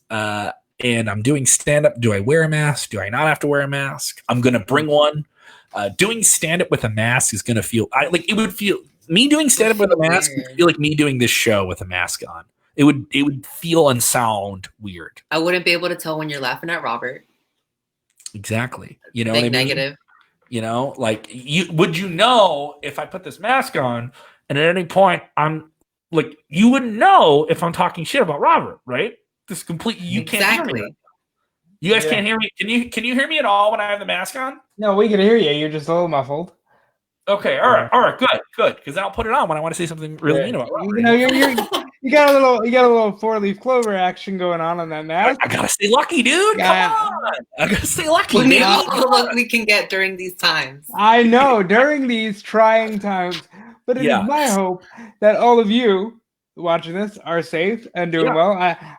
And I'm doing stand-up. Do I wear a mask? Do I not have to wear a mask? I'm going to bring one. Doing stand-up with a mask is going to feel it would feel me doing stand-up with a mask would feel like me doing this show with a mask on. It would feel and sound weird. I wouldn't be able to tell when you're laughing at Robert. Exactly. You know Big what I mean? negative. You know, like would you know if I put this mask on and at any point I'm like, you wouldn't know if I'm talking shit about Robert, right? This complete can't hear me. Right? You guys can't hear me. Can you hear me at all when I have the mask on? No, we can hear you. You're just a little muffled. Okay, all right, good. Because then I'll put it on when I want to say something really mean about Robert. You know, you got a little 4-leaf clover action going on that mask. I gotta stay lucky, dude. Yeah. Come on, I gotta stay lucky. We need all the luck we can get during these times. I know, during these trying times, but it is my hope that all of you watching this are safe and doing well.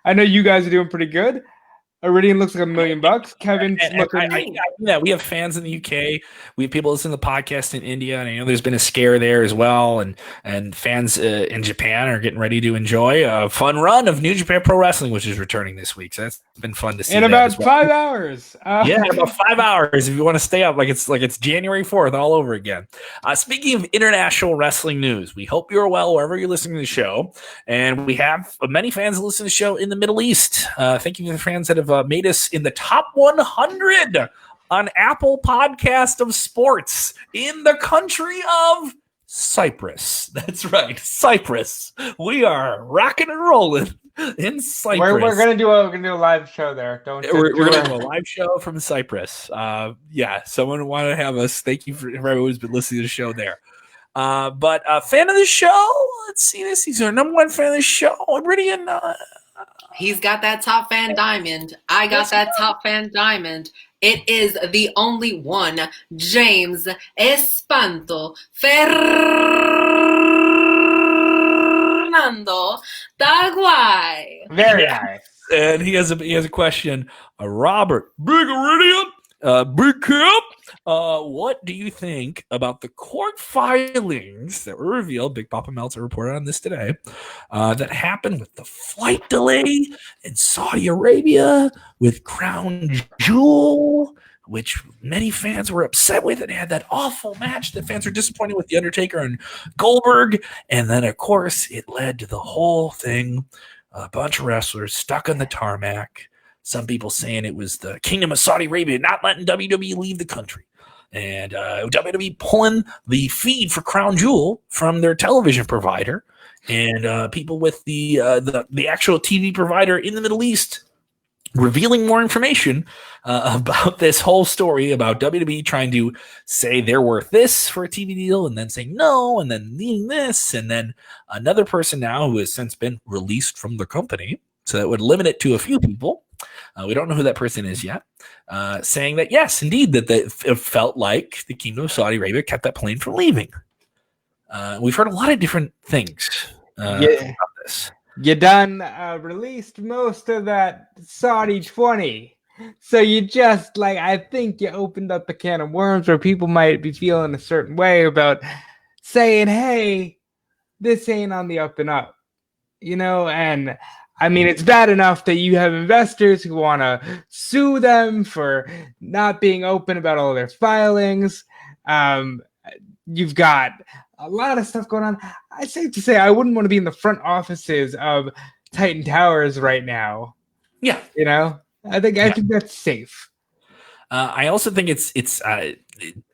I know you guys are doing pretty good. Iridian looks like $1 million. Kevin's looking. We have fans in the UK. We have people listening to the podcast in India, and I know there's been a scare there as well. And fans in Japan are getting ready to enjoy a fun run of New Japan Pro Wrestling, which is returning this week. So that's been fun to see. In about 5 hours. In about 5 hours. If you want to stay up, like it's January 4th all over again. Speaking of international wrestling news, we hope you're well wherever you're listening to the show, and we have many fans that listen to the show in the Middle East. Thank you to the fans that have made us in the top 100 on Apple Podcast of Sports in the country of Cyprus. That's right, Cyprus. We are rocking and rolling in Cyprus. We're gonna do a live show there. We're gonna do a live show from Cyprus. Someone wanted to have us. Thank you for everyone who's been listening to the show there. But fan of the show. Let's see this. He's our number one fan of the show. Iridian. He's got that top fan diamond. I got that top fan diamond. It is the only one, James Espanto Fernando Taguay. Very nice. And he has a question. Robert, Big Iridian, Big Cap, what do you think about the court filings that were revealed? Big Papa Meltzer reported on this today. That happened with the flight delay in Saudi Arabia with Crown Jewel, which many fans were upset with, and had that awful match that fans were disappointed with, The Undertaker and Goldberg. And then, of course, it led to the whole thing. A bunch of wrestlers stuck on the tarmac. Some people saying it was the Kingdom of Saudi Arabia not letting WWE leave the country. And WWE pulling the feed for Crown Jewel from their television provider. And people with the actual TV provider in the Middle East revealing more information about this whole story about WWE trying to say they're worth this for a TV deal and then saying no and then needing this. And then another person now who has since been released from the company. So that would limit it to a few people. We don't know who that person is yet. Saying that, yes, indeed, that it felt like the Kingdom of Saudi Arabia kept that plane from leaving. We've heard a lot of different things about this. You done released most of that Saudi 20. So you just, like, I think you opened up a can of worms where people might be feeling a certain way about saying, hey, this ain't on the up and up. You know, and I mean, it's bad enough that you have investors who want to sue them for not being open about all their filings. You've got a lot of stuff going on. I'd say to say I wouldn't want to be in the front offices of Titan Towers right now. Yeah, you know, I think that's safe. I also think it's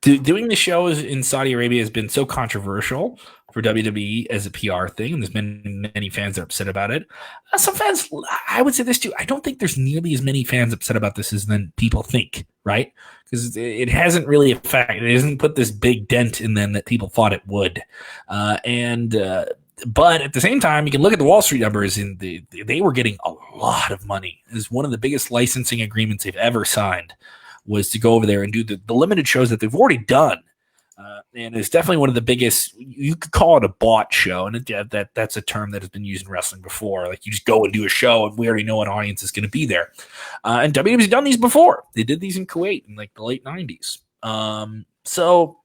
doing the shows in Saudi Arabia has been so controversial for WWE as a PR thing, and there's been many fans that are upset about it. Some fans, I would say this too, I don't think there's nearly as many fans upset about this as than people think, right? Because it hasn't really affected, it hasn't put this big dent in them that people thought it would. But at the same time, you can look at the Wall Street numbers, and they were getting a lot of money. It was one of the biggest licensing agreements they've ever signed, was to go over there and do the limited shows that they've already done. And it's definitely one of the biggest, you could call it a bought show. And that's a term that has been used in wrestling before. Like, you just go and do a show and we already know an audience is going to be there. And WWE's done these before. They did these in Kuwait in like the late 90s. So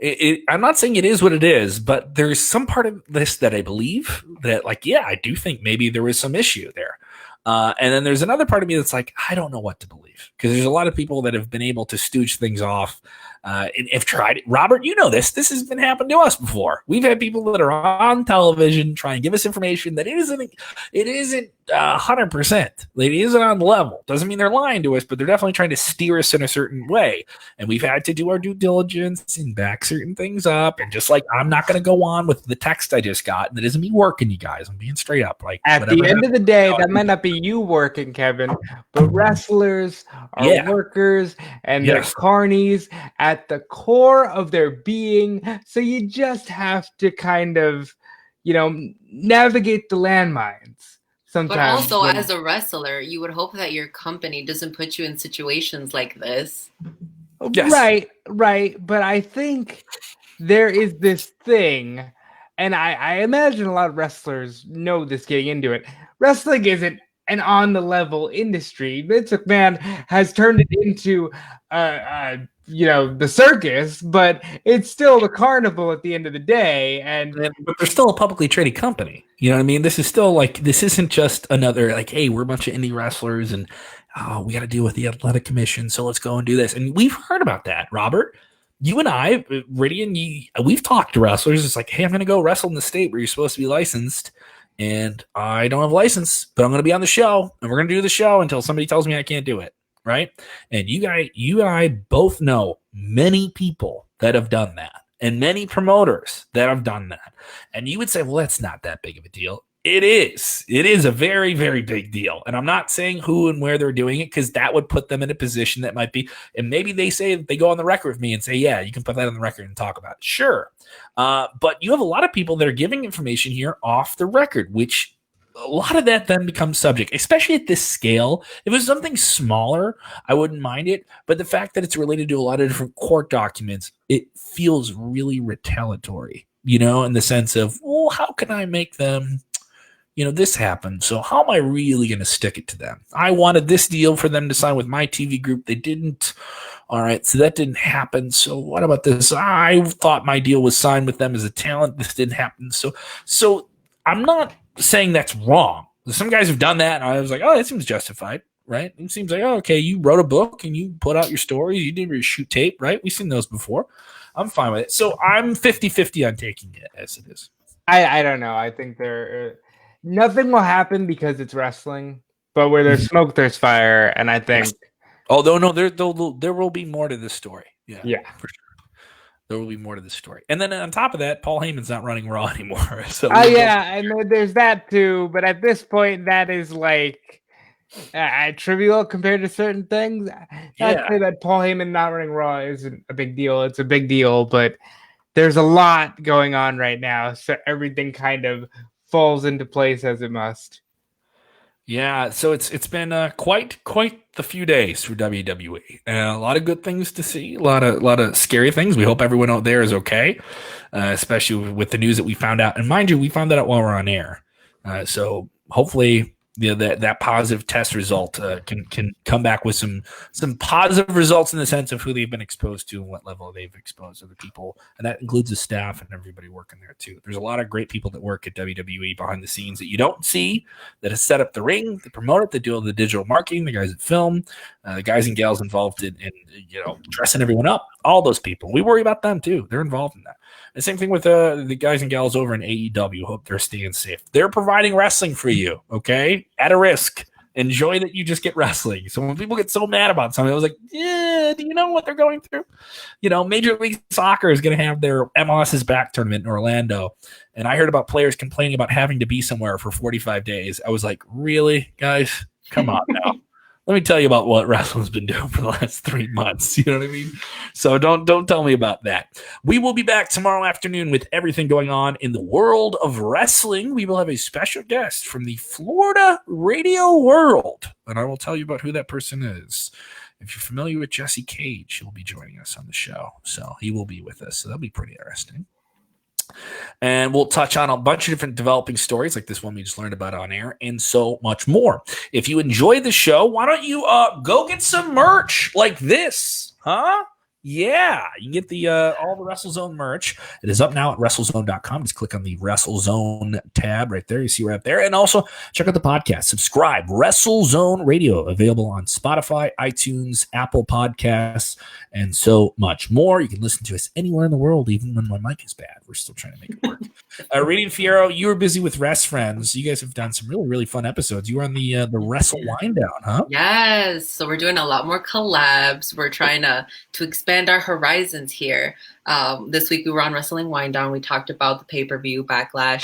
I'm not saying it is what it is, but there's some part of this that I believe that, like, yeah, I do think maybe there was some issue there. And then there's another part of me that's like, I don't know what to believe, because there's a lot of people that have been able to stooge things off and have tried it. Robert, you know this. This has been happened to us before. We've had people that are on television try and give us information that it isn't 100%. It isn't on the level. Doesn't mean they're lying to us, but they're definitely trying to steer us in a certain way. And we've had to do our due diligence and back certain things up. And just like, I'm not going to go on with the text I just got. And that isn't me working, you guys. I'm being straight up. Like, at the end of the day, that might not be you working, Kevin, but wrestlers are workers, and they're carnies at the core of their being. So you just have to kind of, navigate the landmines sometimes. But also, as a wrestler, you would hope that your company doesn't put you in situations like this. Yes. Right. But I think there is this thing, and I imagine a lot of wrestlers know this getting into it. Wrestling isn't an on-the-level industry. Vince McMahon has turned it into, the circus, but it's still the carnival at the end of the day. But they're still a publicly traded company. You know what I mean? This is still like, this isn't just another, like, hey, we're a bunch of indie wrestlers and we got to deal with the athletic commission, so let's go and do this. And we've heard about that, Robert. You and I, Iridian, we've talked to wrestlers. It's like, hey, I'm going to go wrestle in the state where you're supposed to be licensed, and I don't have a license, but I'm going to be on the show, and we're going to do the show until somebody tells me I can't do it, right? And you and I both know many people that have done that, and many promoters that have done that. And you would say, well, that's not that big of a deal. It is. It is a very, very big deal. And I'm not saying who and where they're doing it, because that would put them in a position that might be, and maybe they say, they go on the record with me and say, yeah, you can put that on the record and talk about it. Sure. But you have a lot of people that are giving information here off the record, which a lot of that then becomes subject, especially at this scale. If it was something smaller, I wouldn't mind it. But the fact that it's related to a lot of different court documents, it feels really retaliatory, in the sense of, well, how can I make them, this happened, so how am I really going to stick it to them? I wanted this deal for them to sign with my TV group. They didn't. All right, so that didn't happen. So what about this? I thought my deal was signed with them as a talent. This didn't happen. So I'm not saying that's wrong. Some guys have done that, and I was like, oh, that seems justified, right? It seems like, oh, okay, you wrote a book, and you put out your stories. You did your shoot tape, right? We've seen those before. I'm fine with it. So I'm 50-50 on taking it as it is. I don't know. I think nothing will happen because it's wrestling, but where there's smoke, there's fire. And I think, although no, there will be more to this story. Yeah, for sure. There will be more to this story. And then on top of that, Paul Heyman's not running Raw anymore. So and there's that too. But at this point, that is like, trivial compared to certain things. Not Yeah. say that Paul Heyman not running Raw isn't a big deal. It's a big deal, but there's a lot going on right now, so everything kind of falls into place as it must. Yeah, so it's been quite the few days for WWE. A lot of good things to see, a lot of scary things. We hope everyone out there is okay, especially with the news that we found out. And mind you, we found that out while we're on air. So hopefully, that positive test result can come back with some positive results in the sense of who they've been exposed to and what level they've exposed other people, and that includes the staff and everybody working there too. There's a lot of great people that work at WWE behind the scenes that you don't see, that have set up the ring, that promote it, that do all the digital marketing, the guys that film, the guys and gals involved in dressing everyone up. All those people, we worry about them too. They're involved in that. The same thing with the guys and gals over in AEW. Hope they're staying safe. They're providing wrestling for you, okay? At a risk. Enjoy that you just get wrestling. So when people get so mad about something, I was like, yeah, do you know what they're going through? Major League Soccer is going to have their MLS's back tournament in Orlando. And I heard about players complaining about having to be somewhere for 45 days. I was like, really, guys? Come on now. Let me tell you about what wrestling's been doing for the last 3 months. You know what I mean? So don't tell me about that. We will be back tomorrow afternoon with everything going on in the world of wrestling. We will have a special guest from the Florida radio world, and I will tell you about who that person is. If you're familiar with Jesse Cage, he'll be joining us on the show. So he will be with us. So that'll be pretty interesting. And we'll touch on a bunch of different developing stories like this one we just learned about on air and so much more. If you enjoy the show, why don't you go get some merch like this, huh? Yeah, you can get the all the WrestleZone merch. It is up now at WrestleZone.com. Just click on the WrestleZone tab right there. You see right there. And also check out the podcast. Subscribe. WrestleZone Radio, available on Spotify, iTunes, Apple Podcasts, and so much more. You can listen to us anywhere in the world, even when my mic is bad. We're still trying to make it work. Radiant Fierro, you were busy with Rest Friends. You guys have done some really, really fun episodes. You were on the Wrestle Wind Down, huh? Yes. So we're doing a lot more collabs. We're trying to expand our horizons here. This week we were on Wrestling Wind Down. We talked about the pay-per-view Backlash.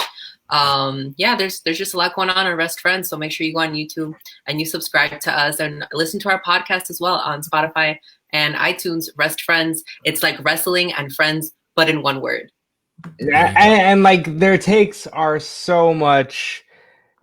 There's just a lot going on Rest Friends. So make sure you go on YouTube and you subscribe to us and listen to our podcast as well on Spotify and iTunes. Rest Friends. It's like wrestling and friends, but in one word. And like their takes are so much.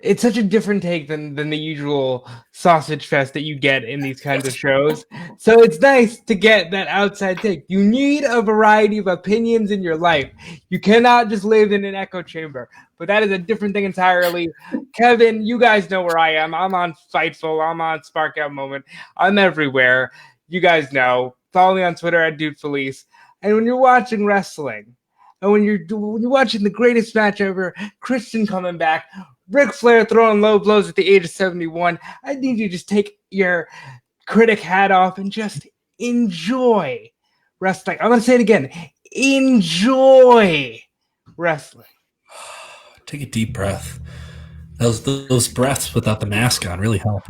It's such a different take than the usual sausage fest that you get in these kinds of shows. So it's nice to get that outside take. You need a variety of opinions in your life. You cannot just live in an echo chamber. But that is a different thing entirely. Kevin, you guys know where I am. I'm on Fightful. I'm on Spark Out Moment. I'm everywhere. You guys know. Follow me on Twitter at DudeFelice. And when you're watching wrestling, and when you're watching the greatest match ever, Christian coming back, Ric Flair throwing low blows at the age of 71, I need you to just take your critic hat off and just enjoy wrestling. I'm going to say it again. Enjoy wrestling. Take a deep breath. Those breaths without the mask on really help.